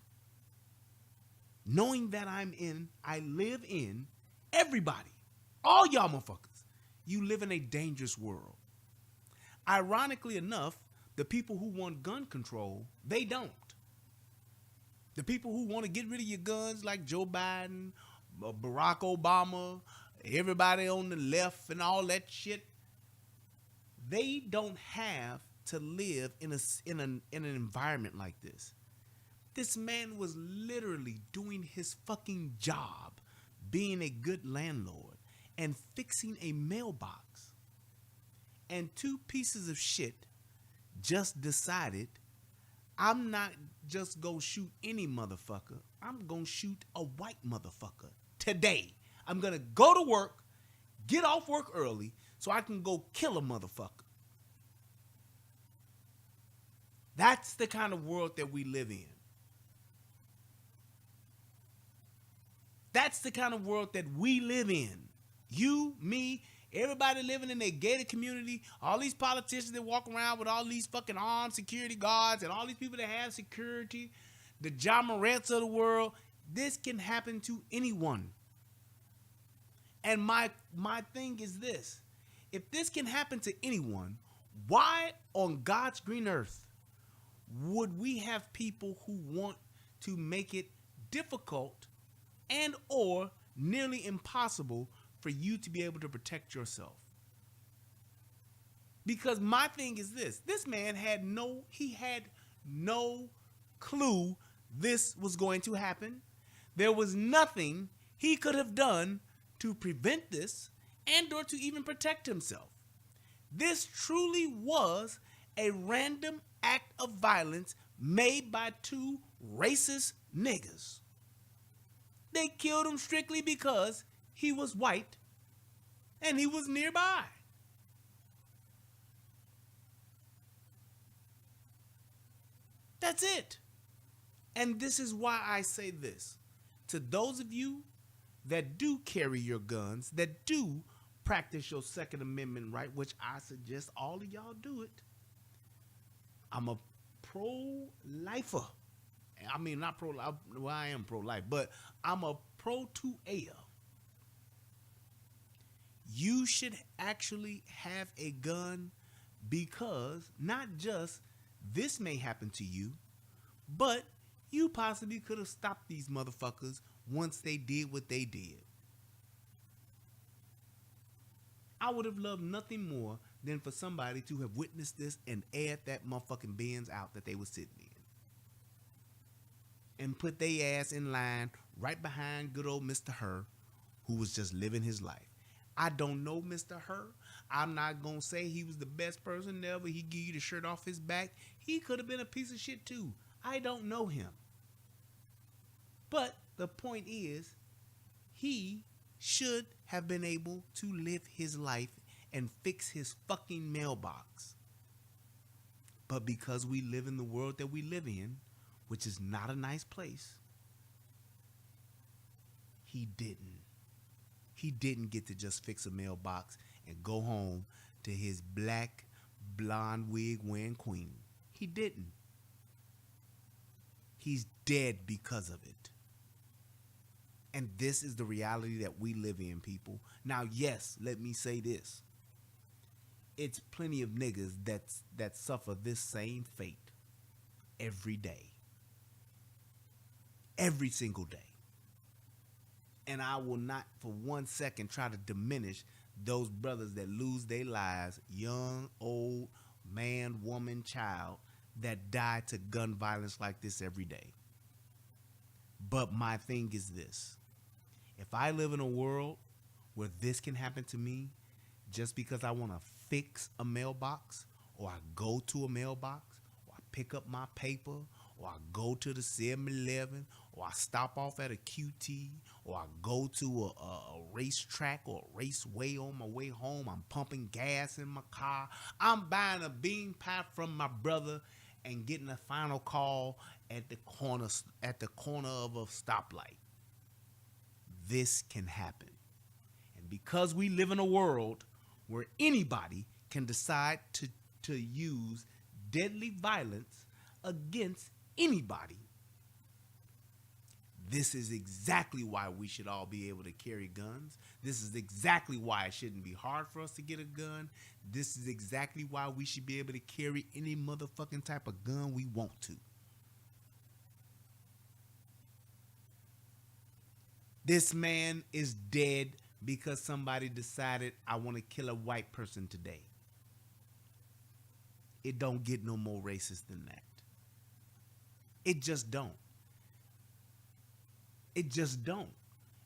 knowing that I live in, everybody, all y'all motherfuckers, you live in a dangerous world. Ironically enough, the people who want gun control, they don't. The people who want to get rid of your guns, like Joe Biden, Barack Obama, everybody on the left and all that shit, they don't have to live in an environment like this. This man was literally doing his fucking job, being a good landlord and fixing a mailbox. And two pieces of shit just decided, I'm not just gonna shoot any motherfucker. I'm gonna shoot a white motherfucker today. I'm gonna go to work, get off work early, so I can go kill a motherfucker. That's the kind of world that we live in. That's the kind of world that we live in. You, me, everybody living in a gated community, all these politicians that walk around with all these fucking armed security guards and all these people that have security, the John Morants of the world, this can happen to anyone. And my thing is this. If this can happen to anyone, why on God's green earth would we have people who want to make it difficult and or nearly impossible for you to be able to protect yourself? Because my thing is this man had no clue this was going to happen. There was nothing he could have done to prevent this and or to even protect himself. This truly was a random act of violence made by two racist niggas. They killed him strictly because he was white and he was nearby. That's it. And this is why I say this. To those of you that do carry your guns, that do practice your Second Amendment right, which I suggest all of y'all do it. I'm a pro-lifer. I mean, not pro-life. Well, I am pro-life, but I'm a pro-2A. You should actually have a gun because not just this may happen to you, but you possibly could have stopped these motherfuckers once they did what they did. I would have loved nothing more than for somebody to have witnessed this and aired that motherfucking Benz out that they were sitting in. And put their ass in line right behind good old Mr. Herr, who was just living his life. I don't know Mr. Herr. I'm not going to say he was the best person ever. He give you the shirt off his back. He could have been a piece of shit too. I don't know him. But the point is, he should have been able to live his life and fix his fucking mailbox. But because we live in the world that we live in, which is not a nice place, he didn't. He didn't get to just fix a mailbox and go home to his black blonde wig wearing queen. He didn't. He's dead because of it. And this is the reality that we live in, people. Now, yes, let me say this. It's plenty of niggas that suffer this same fate every day. Every single day. And I will not for 1 second try to diminish those brothers that lose their lives, young, old, man, woman, child, that die to gun violence like this every day. But my thing is this. If I live in a world where this can happen to me just because I want to fix a mailbox, or I go to a mailbox, or I pick up my paper, or I go to the 7-Eleven, or I stop off at a QT, or I go to a racetrack or a raceway on my way home, I'm pumping gas in my car, I'm buying a bean pie from my brother and getting a final call at the corner of a stoplight. This can happen. And because we live in a world where anybody can decide to use deadly violence against anybody, this is exactly why we should all be able to carry guns. This is exactly why it shouldn't be hard for us to get a gun. This is exactly why we should be able to carry any motherfucking type of gun we want to. This man is dead because somebody decided, I want to kill a white person today. It don't get no more racist than that. It just don't. It just don't.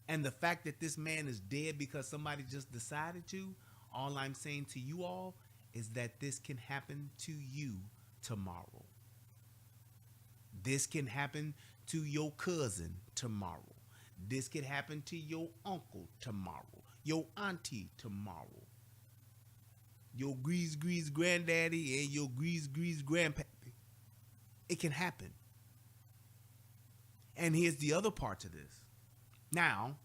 And the fact that this man is dead because somebody just decided to, all I'm saying to you all is that this can happen to you tomorrow. This can happen to your cousin tomorrow. This could happen to your uncle tomorrow, your auntie tomorrow, your grease granddaddy and your grease grandpappy. It can happen. And here's the other part to this. Now,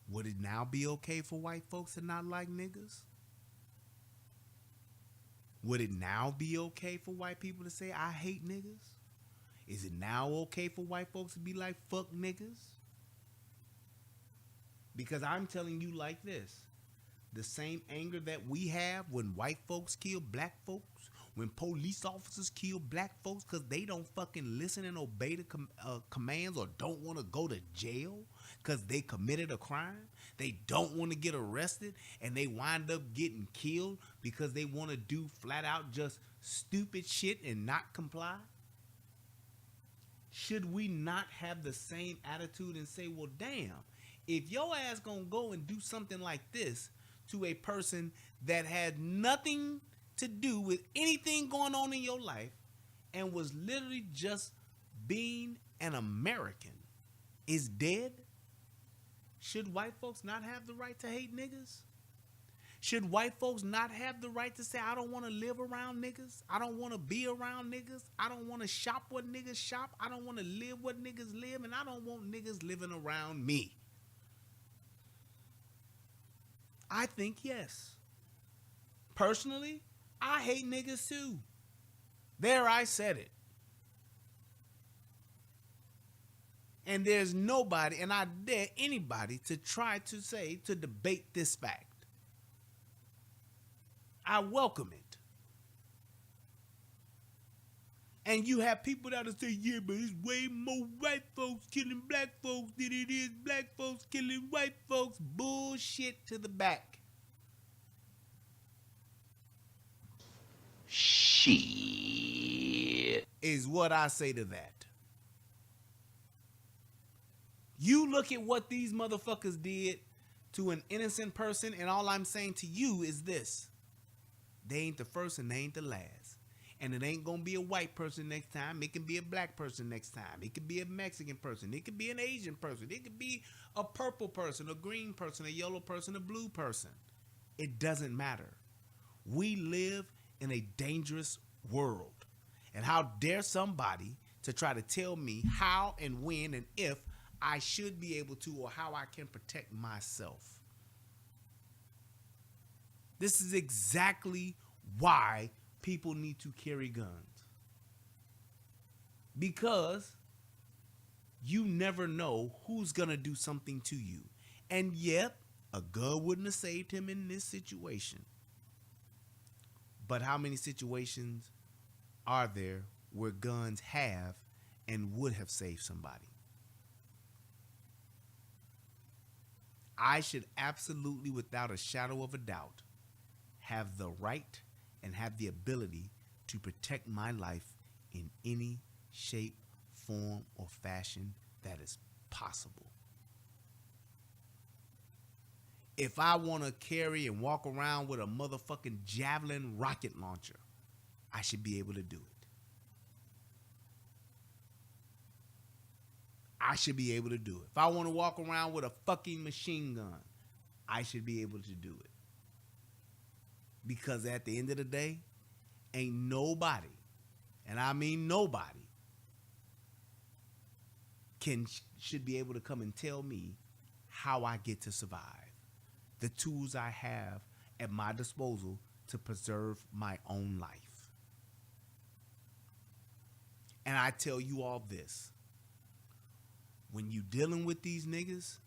would it now be okay for white folks to not like niggas? Would it now be okay for white people to say, I hate niggas? Is it now okay for white folks to be like, fuck niggas? Because I'm telling you like this. The same anger that we have when white folks kill black folks, when police officers kill black folks because they don't fucking listen and obey the commands, or don't want to go to jail because they committed a crime. They don't want to get arrested and they wind up getting killed because they want to do flat out just stupid shit and not comply. should we not have the same attitude and say, well, damn, if your ass gonna go and do something like this to a person that had nothing to do with anything going on in your life and was literally just being an American is dead, should white folks not have the right to hate niggas? Should white folks not have the right to say, I don't want to live around niggas? I don't want to be around niggas. I don't want to shop what niggas shop. I don't want to live what niggas live. And I don't want niggas living around me. I think yes. Personally, I hate niggas too. There, I said it. And there's nobody, and I dare anybody to try to debate this fact. I welcome it. And you have people that'll say, yeah, but it's way more white folks killing black folks than it is black folks killing white folks. Bullshit to the back. Shit is what I say to that. You look at what these motherfuckers did to an innocent person, and all I'm saying to you is this. They ain't the first and they ain't the last. And it ain't gonna be a white person next time. It can be a black person next time. It could be a Mexican person. It could be an Asian person. It could be a purple person, a green person, a yellow person, a blue person. It doesn't matter. We live in a dangerous world. And how dare somebody to try to tell me how and when and if I should be able to, or how I can protect myself. This is exactly why people need to carry guns. Because you never know who's gonna do something to you. And yet, a gun wouldn't have saved him in this situation. But how many situations are there where guns have and would have saved somebody? I should absolutely, without a shadow of a doubt, have the right and have the ability to protect my life in any shape, form, or fashion that is possible. If I want to carry and walk around with a motherfucking Javelin rocket launcher, I should be able to do it. I should be able to do it. If I want to walk around with a fucking machine gun, I should be able to do it. Because at the end of the day, ain't nobody, and I mean nobody, should be able to come and tell me how I get to survive. The tools I have at my disposal to preserve my own life. And I tell you all this. When you dealing with these niggas,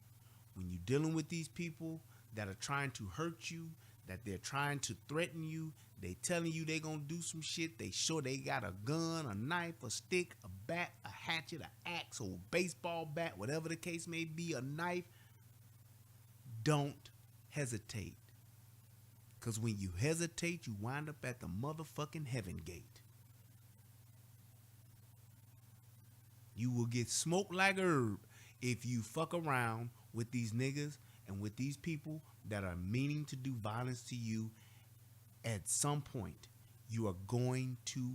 when you dealing with these people that are trying to hurt you, that they're trying to threaten you, they telling you they gonna do some shit, they sure they got a gun, a knife, a stick, a bat, a hatchet, an axe, or a baseball bat, whatever the case may be, a knife, don't hesitate. Because when you hesitate, you wind up at the motherfucking heaven gate. You will get smoked like herb if you fuck around with these niggas and with these people that are meaning to do violence to you. At some point, you are going to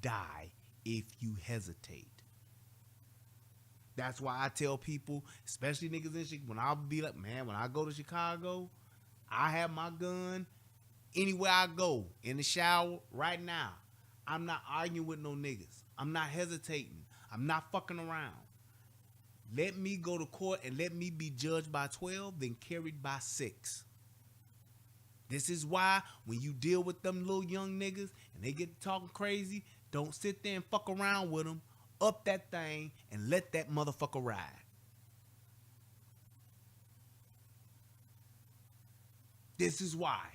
die if you hesitate. That's why I tell people, especially niggas in Chicago, when I'll be like, man, when I go to Chicago, I have my gun anywhere I go, in the shower, right now. I'm not arguing with no niggas. I'm not hesitating. I'm not fucking around. Let me go to court and let me be judged by 12, then carried by 6. This is why when you deal with them little young niggas and they get talking crazy, don't sit there and fuck around with them. Up that thing and let that motherfucker ride. This is why.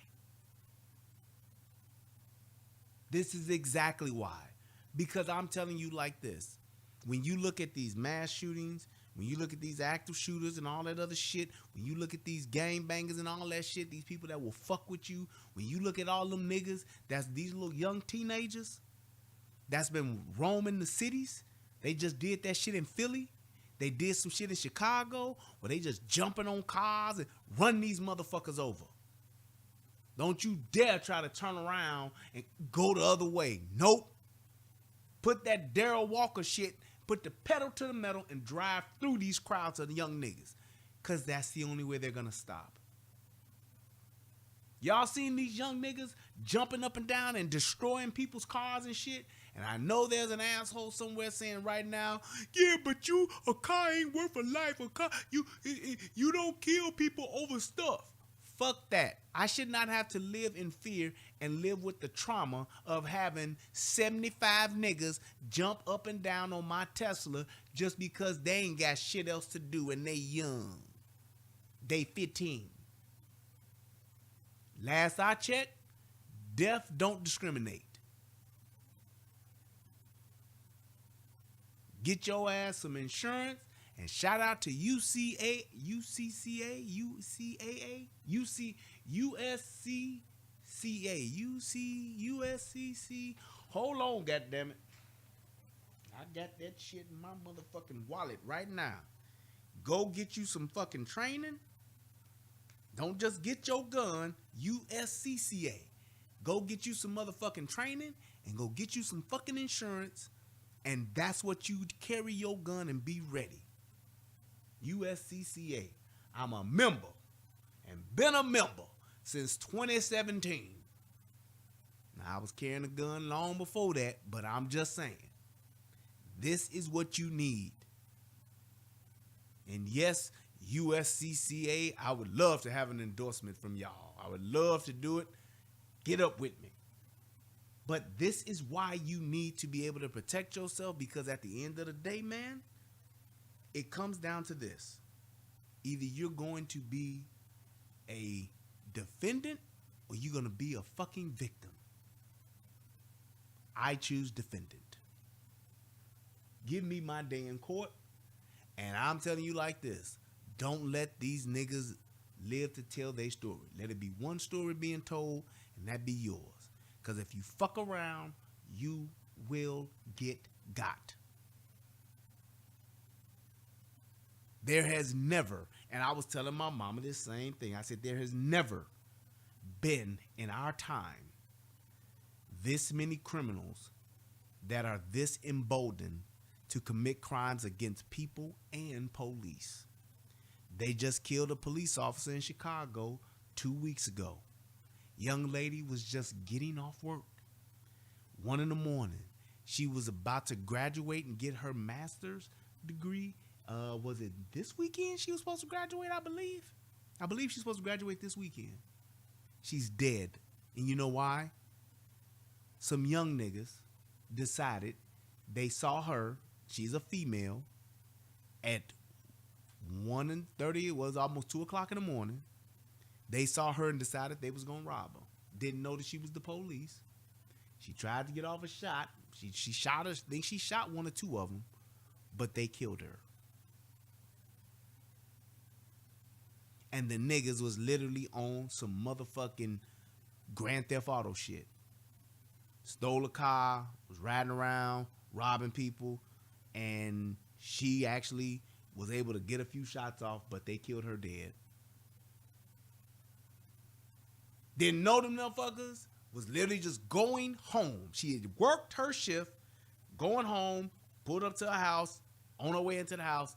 This is exactly why. Because I'm telling you like this. When you look at these mass shootings, when you look at these active shooters and all that other shit, when you look at these gangbangers and all that shit, these people that will fuck with you, when you look at all them niggas, that's these little young teenagers that's been roaming the cities, They just did that shit in Philly. They did some shit in Chicago where they just jumping on cars and run these motherfuckers over. Don't you dare try to turn around and go the other way. Nope. Put that Darryl Walker shit, put the pedal to the metal and drive through these crowds of the young niggas. Because that's the only way they're going to stop. Y'all seen these young niggas jumping up and down and destroying people's cars and shit? And I know there's an asshole somewhere saying right now, yeah, but a car ain't worth a life. A car, you don't kill people over stuff. Fuck that. I should not have to live in fear and live with the trauma of having 75 niggas jump up and down on my Tesla just because they ain't got shit else to do and they young. They 15. Last I checked, death don't discriminate. Get your ass some insurance, and shout out to USCCA. Hold on, goddammit. I got that shit in my motherfucking wallet right now. Go get you some fucking training. Don't just get your gun, USCCA. Go get you some motherfucking training and go get you some fucking insurance. And that's what you carry your gun and be ready. USCCA. I'm a member and been a member since 2017. Now, I was carrying a gun long before that, but I'm just saying, this is what you need. And yes, USCCA, I would love to have an endorsement from y'all. I would love to do it. Get up with me. But this is why you need to be able to protect yourself, because at the end of the day, man, it comes down to this. Either you're going to be a defendant or you're going to be a fucking victim. I choose defendant. Give me my day in court, and I'm telling you like this. Don't let these niggas live to tell their story. Let it be one story being told, and that be yours. Because if you fuck around, you will get got. There has never, and I was telling my mama this same thing. I said, there has never been in our time this many criminals that are this emboldened to commit crimes against people and police. They just killed a police officer in Chicago 2 weeks ago. Young lady was just getting off work. 1 a.m. She was about to graduate and get her master's degree. Was it this weekend she was supposed to graduate, I believe? I believe she's supposed to graduate this weekend. She's dead. And you know why? Some young niggas decided they saw her, she's a female, at 1:30, it was almost 2 o'clock in the morning. They saw her and decided they was going to rob her. Didn't know that she was the police. She tried to get off a shot. She shot her. I think she shot 1 or 2 of them, but they killed her. And the niggas was literally on some motherfucking Grand Theft Auto shit. Stole a car, was riding around, robbing people, and she actually was able to get a few shots off, but they killed her dead. Didn't know them motherfuckers, was literally just going home. She had worked her shift, going home, pulled up to her house, on her way into the house.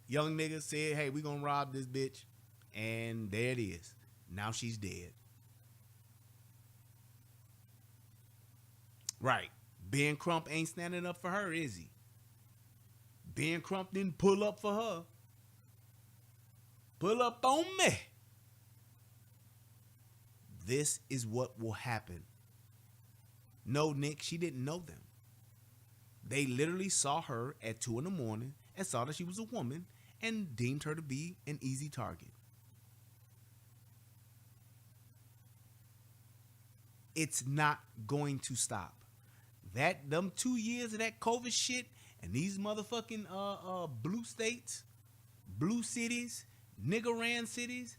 Young nigga said, hey, we gonna rob this bitch. And there it is. Now she's dead. Right. Ben Crump ain't standing up for her, is he? Ben Crump didn't pull up for her. Pull up on me. This is what will happen. No, Nick, she didn't know them. They literally saw her at 2 a.m. and saw that she was a woman and deemed her to be an easy target. It's not going to stop. Them 2 years of that COVID shit and these motherfucking blue states, blue cities, nigger ran cities,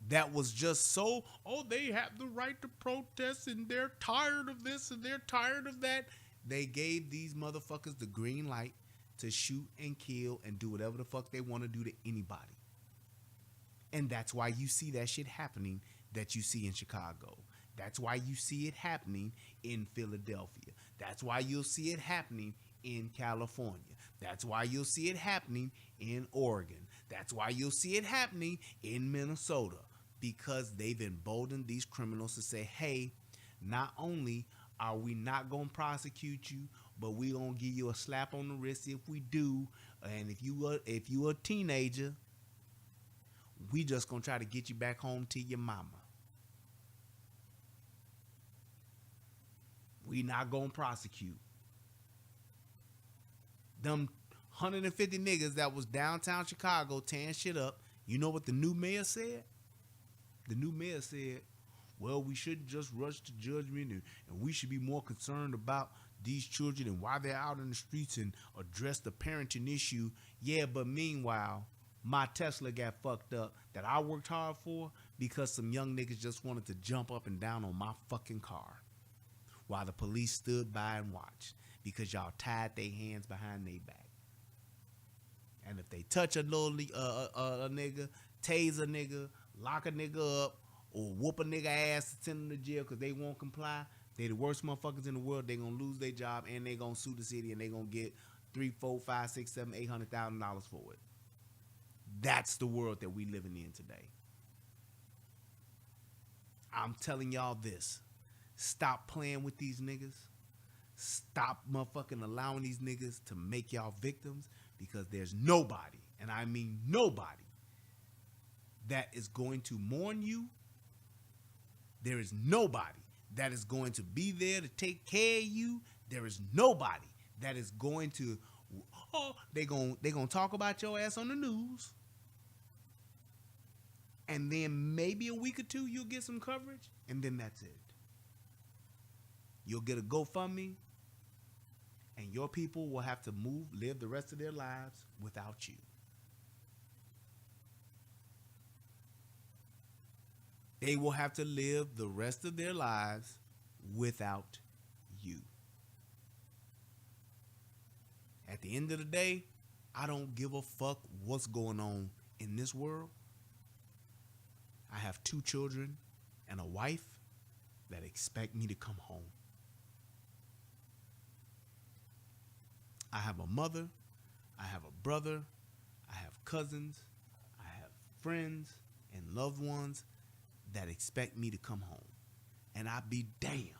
that was just so, oh, they have the right to protest and they're tired of this and they're tired of that. They gave these motherfuckers the green light to shoot and kill and do whatever the fuck they want to do to anybody. And that's why you see that shit happening that you see in Chicago. That's why you see it happening in Philadelphia. That's why you'll see it happening in California. That's why you'll see it happening in Oregon. That's why you'll see it happening in Minnesota, because they've emboldened these criminals to say, hey, not only are we not going to prosecute you, but we going to give you a slap on the wrist if we do. And if you a teenager, we just going to try to get you back home to your mama. We not going to prosecute. Them 150 niggas that was downtown Chicago tearing shit up, you know what the new mayor said? The new mayor said, well, we shouldn't just rush to judgment, and we should be more concerned about these children and why they're out in the streets and address the parenting issue. Yeah, but meanwhile, my Tesla got fucked up that I worked hard for because some young niggas just wanted to jump up and down on my fucking car while the police stood by and watched because y'all tied their hands behind their back. And if they touch a little a nigga, tase a nigga, lock a nigga up, or whoop a nigga ass to send them to jail because they won't comply, they the worst motherfuckers in the world. They gonna lose their job and they gonna sue the city and they gonna get $300,000, $400,000, $500,000, $800,000 for it. That's the world that we living in today. I'm telling y'all this. Stop playing with these niggas. Stop motherfucking allowing these niggas to make y'all victims, because there's nobody, and I mean nobody, that is going to mourn you. There is nobody that is going to be there to take care of you. There is nobody that is going to, they gonna talk about your ass on the news. And then maybe a week or two you'll get some coverage, and then that's it. You'll get a GoFundMe, and your people will have to live the rest of their lives without you. They will have to live the rest of their lives without you. At the end of the day, I don't give a fuck what's going on in this world. I have 2 children and a wife that expect me to come home. I have a mother, I have a brother, I have cousins, I have friends and loved ones that expect me to come home. And I'd be damned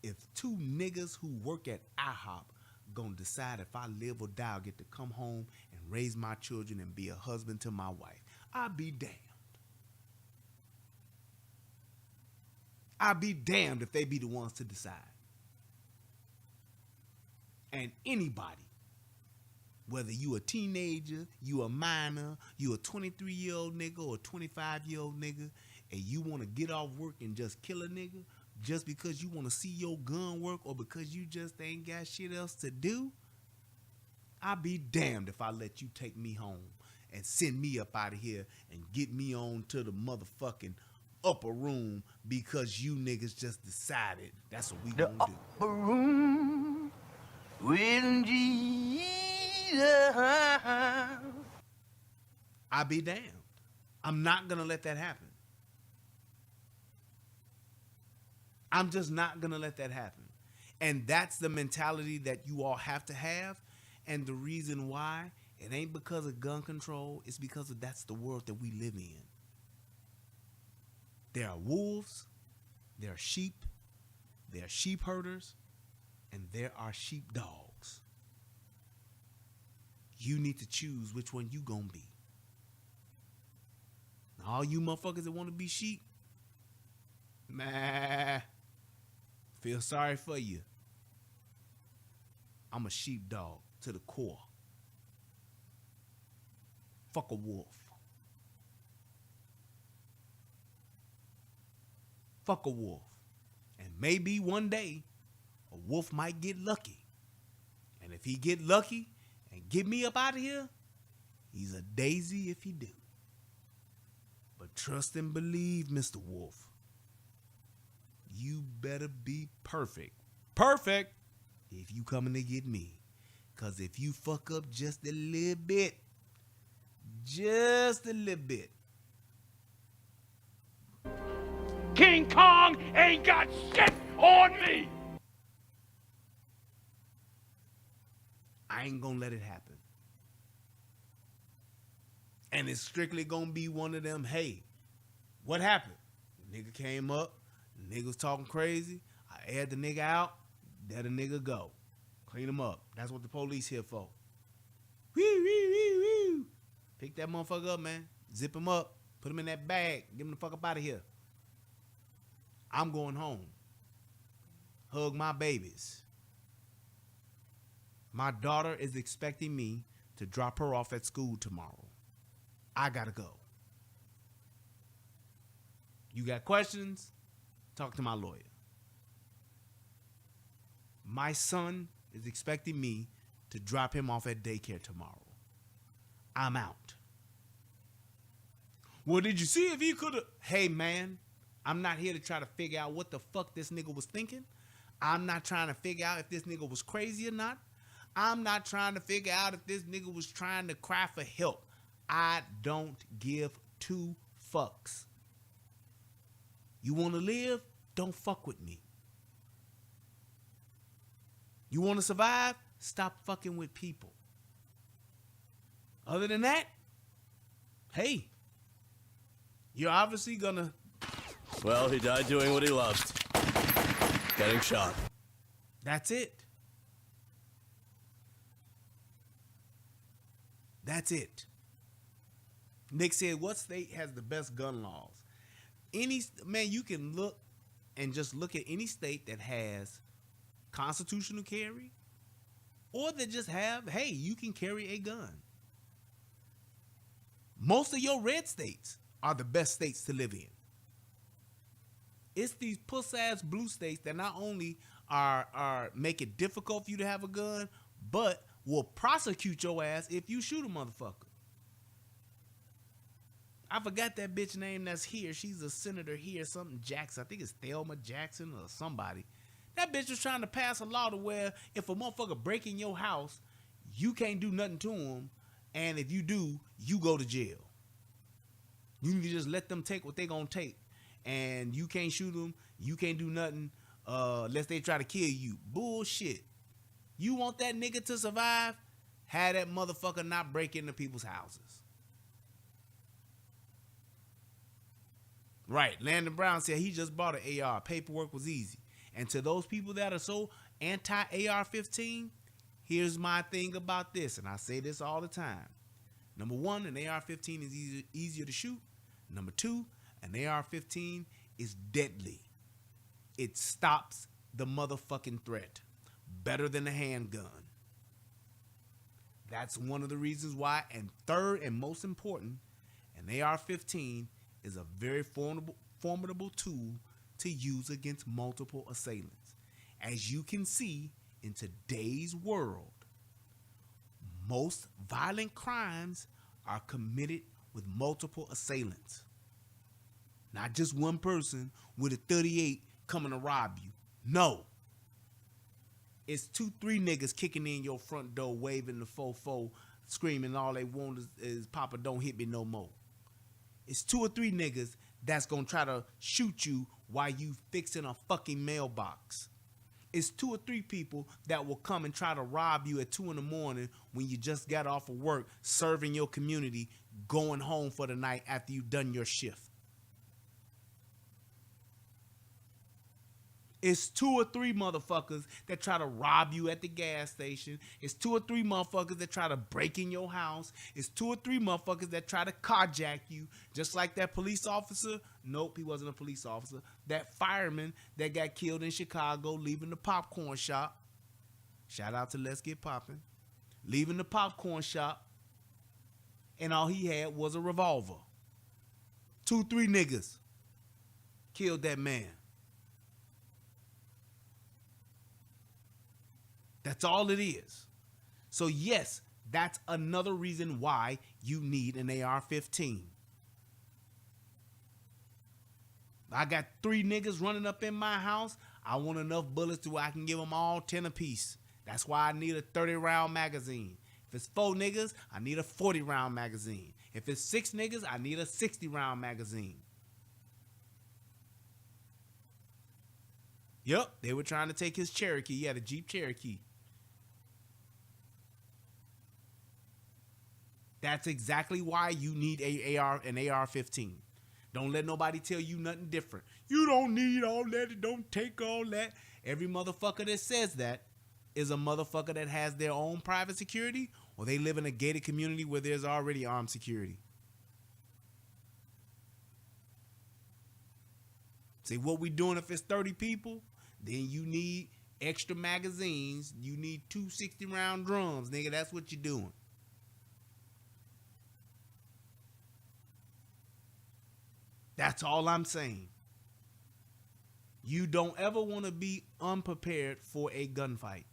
if 2 niggas who work at IHOP gonna decide if I live or die, I'll get to come home and raise my children and be a husband to my wife. I'd be damned. I'd be damned if they be the ones to decide. And anybody, whether you a teenager, you a minor, you a 23-year-old nigga or a 25-year-old nigga, and you want to get off work and just kill a nigga just because you want to see your gun work or because you just ain't got shit else to do, I'd be damned if I let you take me home and send me up out of here and get me on to the motherfucking upper room because you niggas just decided that's what we gonna do. Upper room with Jesus. I'll be damned. I'm not gonna let that happen. I'm just not gonna let that happen. And that's the mentality that you all have to have. And the reason why, it ain't because of gun control, it's because of that's the world that we live in. There are wolves, there are sheep, there are sheep herders, and there are sheep dogs. You need to choose which one you gonna be. All you motherfuckers that want to be sheep, man, feel sorry for you. I'm a sheepdog to the core. Fuck a wolf. Fuck a wolf. And maybe one day a wolf might get lucky. And if he get lucky and get me up out of here, he's a daisy if he do. But trust and believe, Mr. Wolf, you better be perfect. Perfect if you coming to get me. Because if you fuck up just a little bit, King Kong ain't got shit on me. I ain't gonna let it happen. And it's strictly gonna be one of them, hey, what happened? The nigga came up, the nigga was talking crazy, I aired the nigga out, let the nigga go. Clean him up. That's what the police here for. Woo, woo, woo, woo. Pick that motherfucker up, man. Zip him up. Put him in that bag. Get him the fuck up out of here. I'm going home. Hug my babies. My daughter is expecting me to drop her off at school tomorrow. I gotta go. You got questions? Talk to my lawyer. My son is expecting me to drop him off at daycare tomorrow. I'm out. Well, did you see if he could have? Hey, man, I'm not here to try to figure out what the fuck this nigga was thinking. I'm not trying to figure out if this nigga was crazy or not. I'm not trying to figure out if this nigga was trying to cry for help. I don't give two fucks. You want to live? Don't fuck with me. You want to survive? Stop fucking with people. Other than that, hey, you're obviously gonna... Well, he died doing what he loved. Getting shot. That's it. That's it. Nick said, what state has the best gun laws? Man, you can look and just look at any state that has constitutional carry or that just have, hey, you can carry a gun. Most of your red states are the best states to live in. It's these puss-ass blue states that not only are make it difficult for you to have a gun, but will prosecute your ass if you shoot a motherfucker. I forgot that bitch name that's here. She's a senator here, something Jackson. I think it's Thelma Jackson or somebody. That bitch was trying to pass a law to where if a motherfucker break in your house, you can't do nothing to him, and if you do, you go to jail. You need to just let them take what they gonna take, and you can't shoot them, you can't do nothing unless they try to kill you. Bullshit. You want that nigga to survive? Have that motherfucker not break into people's houses. Right. Landon Brown said he just bought an AR. Paperwork was easy. And to those people that are so anti-AR-15, here's my thing about this, and I say this all the time. Number one, an AR-15 is easier to shoot. Number two, an AR-15 is deadly. It stops the motherfucking threat better than a handgun. That's one of the reasons why. And third and most important, an AR-15 is a very formidable tool to use against multiple assailants. As you can see in today's world, most violent crimes are committed with multiple assailants. Not just one person with a 38 coming to rob you. No. It's 2-3 niggas kicking in your front door, waving the fofo, screaming all they want is Papa don't hit me no more. It's 2 or 3 niggas that's gonna try to shoot you while you fixing a fucking mailbox. It's 2 or 3 people that will come and try to rob you at 2 in the morning when you just got off of work, serving your community, going home for the night after you've done your shift. It's 2 or 3 motherfuckers that try to rob you at the gas station. It's 2 or 3 motherfuckers that try to break in your house. It's 2 or 3 motherfuckers that try to carjack you. Just like that police officer. Nope, he wasn't a police officer. That fireman that got killed in Chicago leaving the popcorn shop. Shout out to Let's Get Poppin'. Leaving the popcorn shop. And all he had was a revolver. 2-3 niggas killed that man. That's all it is. So yes, that's another reason why you need an AR-15. I got 3 niggas running up in my house. I want enough bullets to where I can give them all 10 apiece. That's why I need a 30-round magazine. If it's 4 niggas, I need a 40-round magazine. If it's 6 niggas, I need a 60-round magazine. Yep, they were trying to take his Cherokee. He had a Jeep Cherokee. That's exactly why you need an AR-15. Don't let nobody tell you nothing different. You don't need all that. It don't take all that. Every motherfucker that says that is a motherfucker that has their own private security, or they live in a gated community where there's already armed security. See, what we doing if it's 30 people, then you need extra magazines. You need 2 60-round drums, nigga. That's what you're doing. That's all I'm saying. You don't ever want to be unprepared for a gunfight.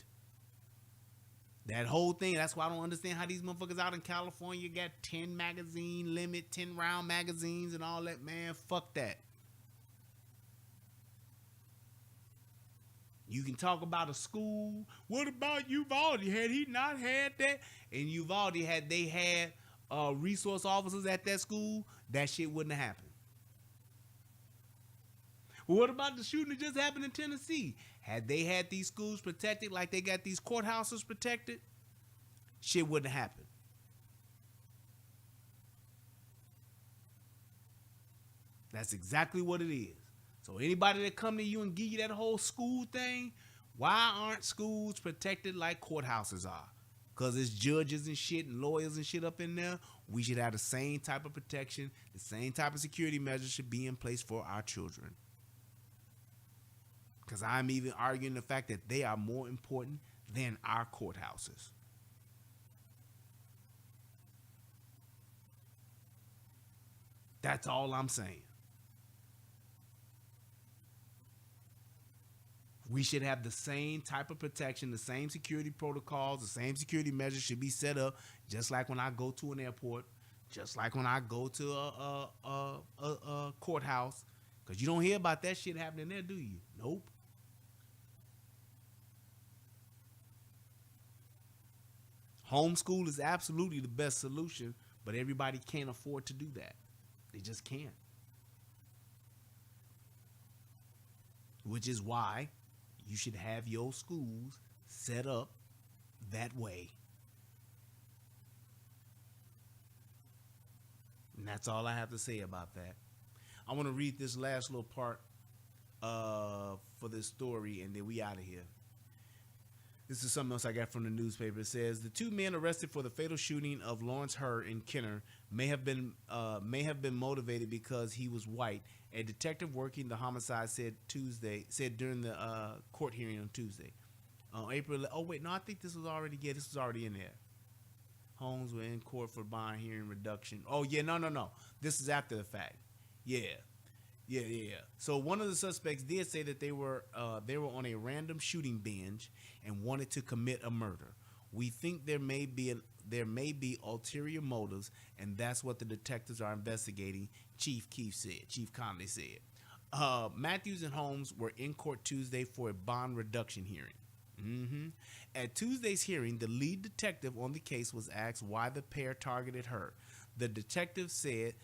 That whole thing, that's why I don't understand how these motherfuckers out in California got 10 magazine limit, 10 round magazines and all that. Man, fuck that. You can talk about a school. What about Uvalde? Had he not had that? And Uvalde, had they had resource officers at that school, that shit wouldn't have happened. Well, what about the shooting that just happened in Tennessee? Had they had these schools protected like they got these courthouses protected, shit wouldn't have happened. That's exactly what it is. So anybody that come to you and give you that whole school thing, why aren't schools protected like courthouses are? Because it's judges and shit and lawyers and shit up in there. We should have the same type of protection, the same type of security measures should be in place for our children. Because I'm even arguing the fact that they are more important than our courthouses. That's all I'm saying. We should have the same type of protection, the same security protocols, the same security measures should be set up, just like when I go to an airport, just like when I go to a courthouse. Because you don't hear about that shit happening there, do you? Nope. Homeschool is absolutely the best solution, but everybody can't afford to do that. They just can't. Which is why you should have your schools set up that way. And that's all I have to say about that. I want to read this last little part for this story, and then we out of here. This is something else I got from the newspaper. It says the 2 men arrested for the fatal shooting of Lawrence Herr in Kenner may have been motivated because he was white. A detective working the homicide said during the court hearing on Tuesday. April. Oh wait, no, I think this was already. Yeah, this was already in there. Holmes were in court for bond hearing reduction. Oh yeah, no. This is after the fact. Yeah. So one of the suspects did say that they were on a random shooting binge and wanted to commit a murder. We think there may be ulterior motives, and that's what the detectives are investigating, Chief Connolly said. Matthews and Holmes were in court Tuesday for a bond reduction hearing. At Tuesday's hearing, the lead detective on the case was asked why the pair targeted her. The detective said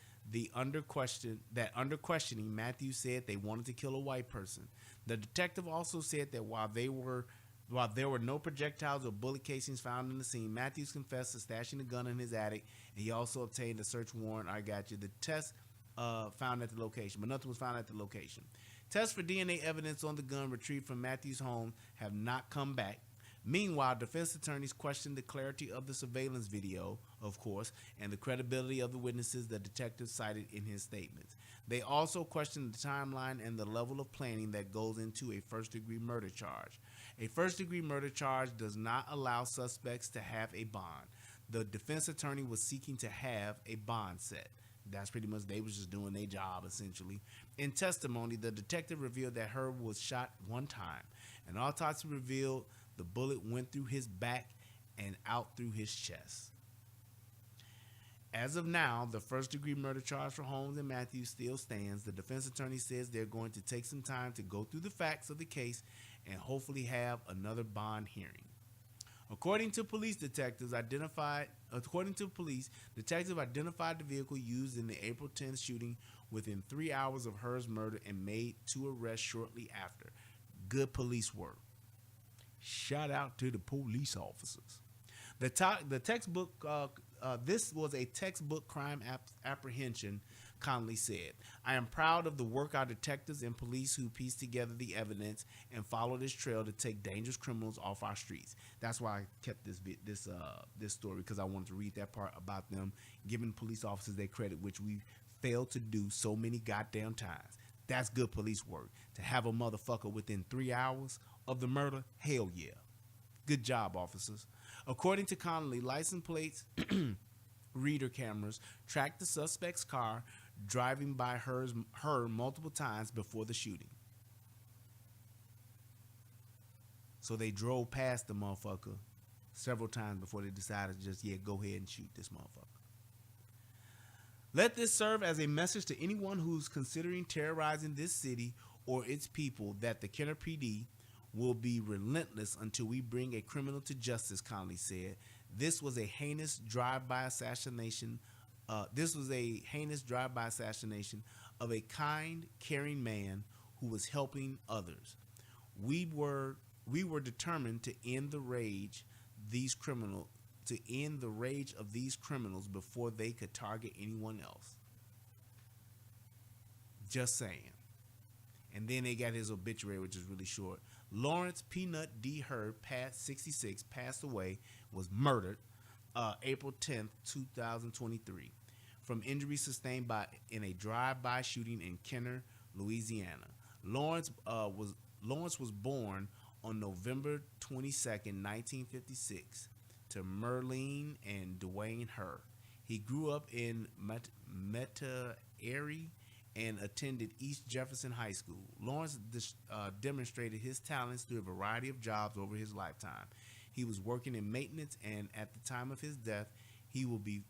under questioning, Matthews said they wanted to kill a white person. The detective also said that while there were no projectiles or bullet casings found in the scene, Matthews confessed to stashing the gun in his attic, and he also obtained a search warrant. I got you. The test found at the location, but nothing was found at the location. Tests for DNA evidence on the gun retrieved from Matthews' home have not come back. Meanwhile, defense attorneys questioned the clarity of the surveillance video, of course, and the credibility of the witnesses the detective cited in his statements. They also questioned the timeline and the level of planning that goes into a first-degree murder charge. A first-degree murder charge does not allow suspects to have a bond. The defense attorney was seeking to have a bond set. That's pretty much, they was just doing their job, essentially. In testimony, the detective revealed that Herb was shot one time. An autopsy revealed the bullet went through his back and out through his chest. As of now, the first-degree murder charge for Holmes and Matthews still stands. The defense attorney says they're going to take some time to go through the facts of the case and hopefully have another bond hearing. According to police, detectives identified the vehicle used in the April 10th shooting within 3 hours of Herr's murder and made 2 arrests shortly after. Good police work. Shout out to the police officers. This was a textbook crime apprehension, Connolly said. I am proud of the work our detectives and police who pieced together the evidence and followed this trail to take dangerous criminals off our streets. That's why I kept this story, because I wanted to read that part about them giving police officers their credit, which we failed to do so many goddamn times. That's good police work. To have a motherfucker within 3 hours of the murder, hell yeah. Good job, officers. According to Connolly, license plates, reader cameras tracked the suspect's car driving by her multiple times before the shooting. So they drove past the motherfucker several times before they decided to just, go ahead and shoot this motherfucker. Let this serve as a message to anyone who's considering terrorizing this city or its people that the Kenner PD will be relentless until we bring a criminal to justice, Connolly said. This was a heinous drive-by assassination. Of a kind, caring man who was helping others. We were determined to end the rage of these criminals before they could target anyone else. Just saying. And then they got his obituary, which is really short. Lawrence Peanut D. Herr, 66, passed away, was murdered April 10th, 2023, from injuries sustained in a drive-by shooting in Kenner, Louisiana. Lawrence was born on November 22nd, 1956, to Merlene and Dwayne Herr. He grew up in Metairie and attended East Jefferson High School. Lawrence demonstrated his talents through a variety of jobs over his lifetime. He was working in maintenance, and at the time of his death, he will be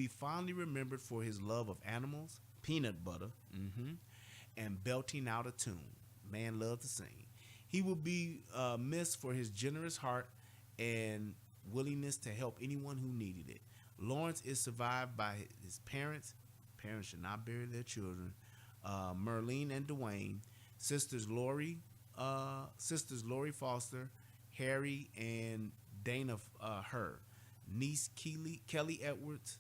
fondly remembered for his love of animals, peanut butter, and belting out a tune. Man loved to sing. He will be missed for his generous heart and willingness to help anyone who needed it. Lawrence is survived by his parents. Parents should not bury their children. Merlene and Dwayne, sisters Lori Foster, Harry and Dana Herr, niece Kelly Edwards,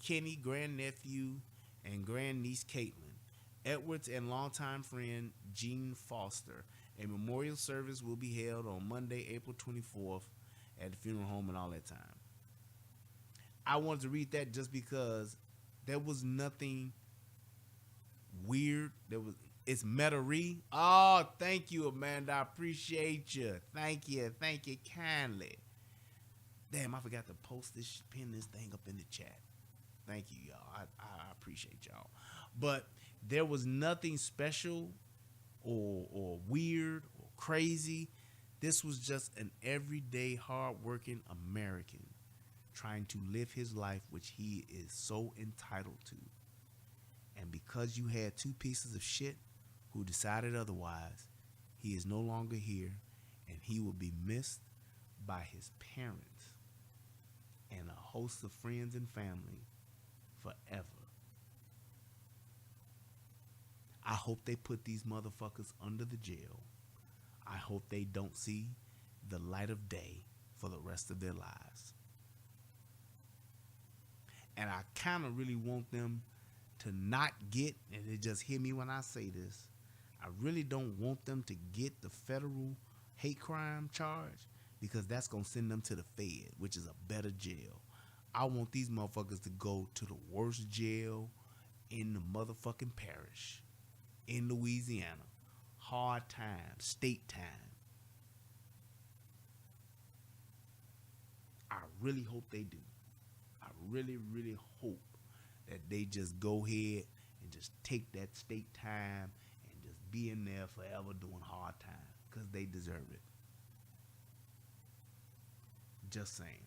Kenny grandnephew, and grandniece Caitlin Edwards, and longtime friend Jean Foster. A memorial service will be held on Monday, April 24th at the funeral home and all that time. I wanted to read that just because there was nothing weird. It's Metairie. Oh, thank you, Amanda. I appreciate you. Thank you kindly. Damn, I forgot to pin this thing up in the chat. Thank you, y'all. I appreciate y'all. But there was nothing special or weird or crazy. This was just an everyday, hardworking American trying to live his life, which he is so entitled to. And because you had two pieces of shit who decided otherwise, he is no longer here, and he will be missed by his parents and a host of friends and family forever. I hope they put these motherfuckers under the jail. I hope they don't see the light of day for the rest of their lives. And I kind of really want them to not get, and it just hear me when I say this, I really don't want them to get the federal hate crime charge, because that's going to send them to the Fed, which is a better jail. I want these motherfuckers to go to the worst jail in the motherfucking parish in Louisiana. Hard time, state time. I really hope they do. I really, really hope that they just go ahead and just take that state time and just be in there forever doing hard time, because they deserve it. Just saying.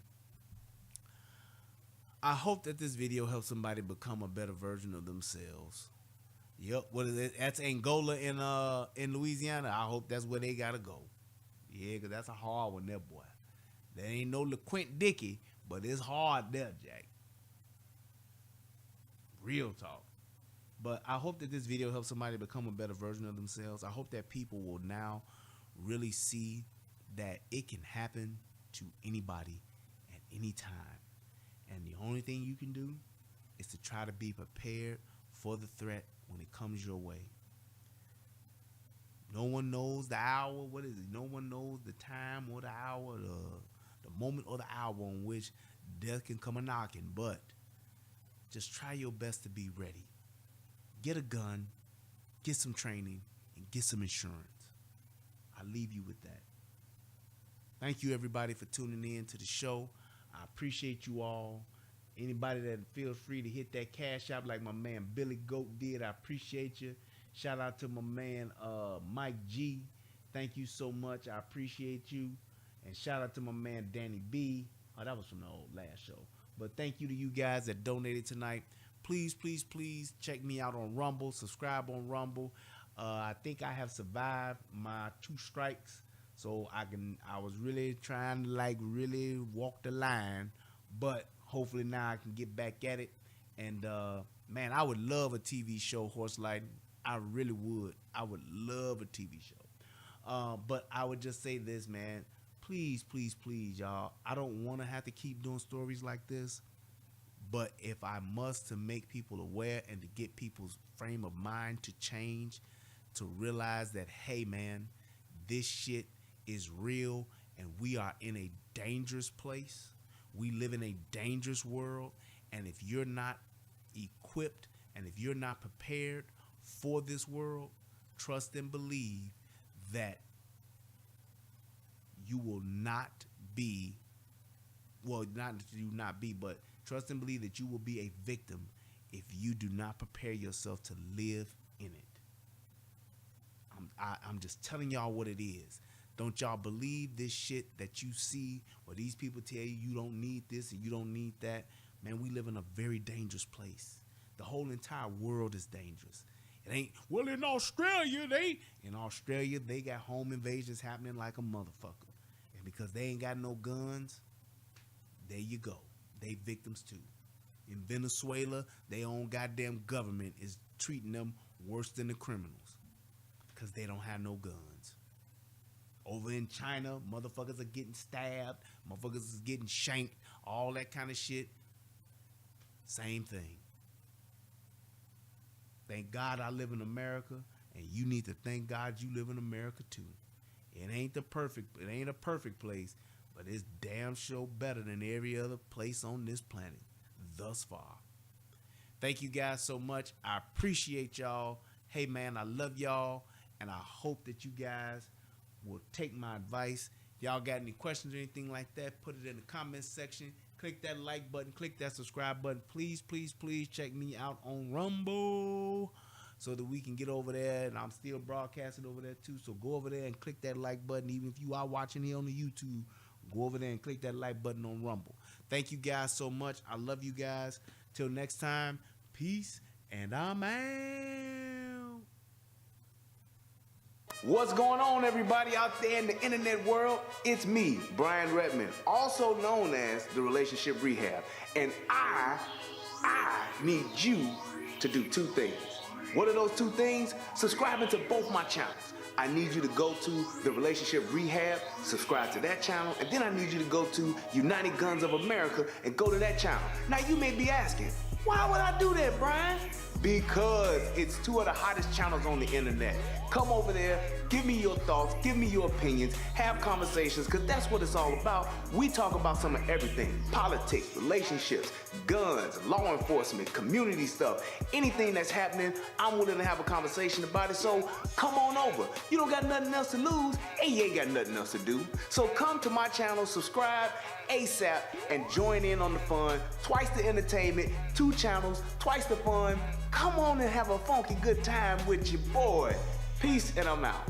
I hope that this video helps somebody become a better version of themselves. Yep, what is it? That's Angola in Louisiana. I hope that's where they gotta go. Yeah, because that's a hard one there, boy. There ain't no LaQuint Dickey, but it's hard there, Jack. Real talk. But I hope that this video helps somebody become a better version of themselves. I hope that people will now really see that it can happen to anybody at any time. And the only thing you can do is to try to be prepared for the threat when it comes your way. No one knows the hour. What is it? No one knows the time or the hour, the moment or the hour on which death can come a knocking. But just try your best to be ready. Get a gun, get some training, and get some insurance. I'll leave you with that. Thank you, everybody, for tuning in to the show. I appreciate you all. Anybody that feels free to hit that cash app like my man Billy Goat did, I appreciate you. Shout out to my man Mike G. Thank you so much. I appreciate you. And shout out to my man Danny B. Oh, that was from the old last show. But thank you to you guys that donated tonight. Please, please, please check me out on Rumble. Subscribe on Rumble. I think I have survived my 2 strikes. So I was really trying to really walk the line. But hopefully now I can get back at it. And man, I would love a TV show, Horse Lighting. I really would. I would love a TV show. But I would just say this, man. Please, please, please, y'all. I don't want to have to keep doing stories like this. But if I must, to make people aware and to get people's frame of mind to change, to realize that, hey, man, this shit is real and we are in a dangerous place. We live in a dangerous world. And if you're not equipped and if you're not prepared for this world, trust and believe that you will not be, well, not that you not be, but trust and believe that you will be a victim if you do not prepare yourself to live in it. I'm just telling y'all what it is. Don't y'all believe this shit that you see or these people tell you you don't need this and you don't need that. Man, we live in a very dangerous place. The whole entire world is dangerous. It ain't, well, in Australia, they got home invasions happening like a motherfucker. And because they ain't got no guns, there you go. They victims too. In Venezuela, their own goddamn government is treating them worse than the criminals because they don't have no guns. Over in China, motherfuckers are getting stabbed, motherfuckers is getting shanked, all that kind of shit. Same thing. Thank God I live in America, and you need to thank God you live in America too. It ain't a perfect place, but it's damn sure better than every other place on this planet thus far. Thank you guys so much. I appreciate y'all. Hey man, I love y'all, and I hope that you guys will take my advice. Y'all got any questions or anything like that, put it in the comments section. Click that like button, click that subscribe button. Please, please, please check me out on Rumble so that we can get over there. And I'm still broadcasting over there too. So go over there and click that like button. Even if you are watching here on the YouTube, go over there and click that like button on Rumble. Thank you guys so much. I love you guys. Till next time, peace, and I'm out. What's going on, everybody out there in the internet world? It's me, Brian Redmond, also known as the Relationship Rehab. And I need you to do 2 things. What are those 2 things? Subscribing to both my channels. I need you to go to the Relationship Rehab, subscribe to that channel, and then I need you to go to United Guns of America and go to that channel. Now you may be asking, why would I do that, Brian? Because it's 2 of the hottest channels on the internet. Come over there, give me your thoughts, give me your opinions, have conversations, because that's what it's all about. We talk about some of everything: politics, relationships, guns, law enforcement, community stuff, anything that's happening. I'm willing to have a conversation about it, so come on over. You don't got nothing else to lose, and you ain't got nothing else to do. So come to my channel, subscribe ASAP, and join in on the fun. Twice the entertainment, 2 channels, twice the fun. Come on and have a funky good time with your boy. Peace, and I'm out.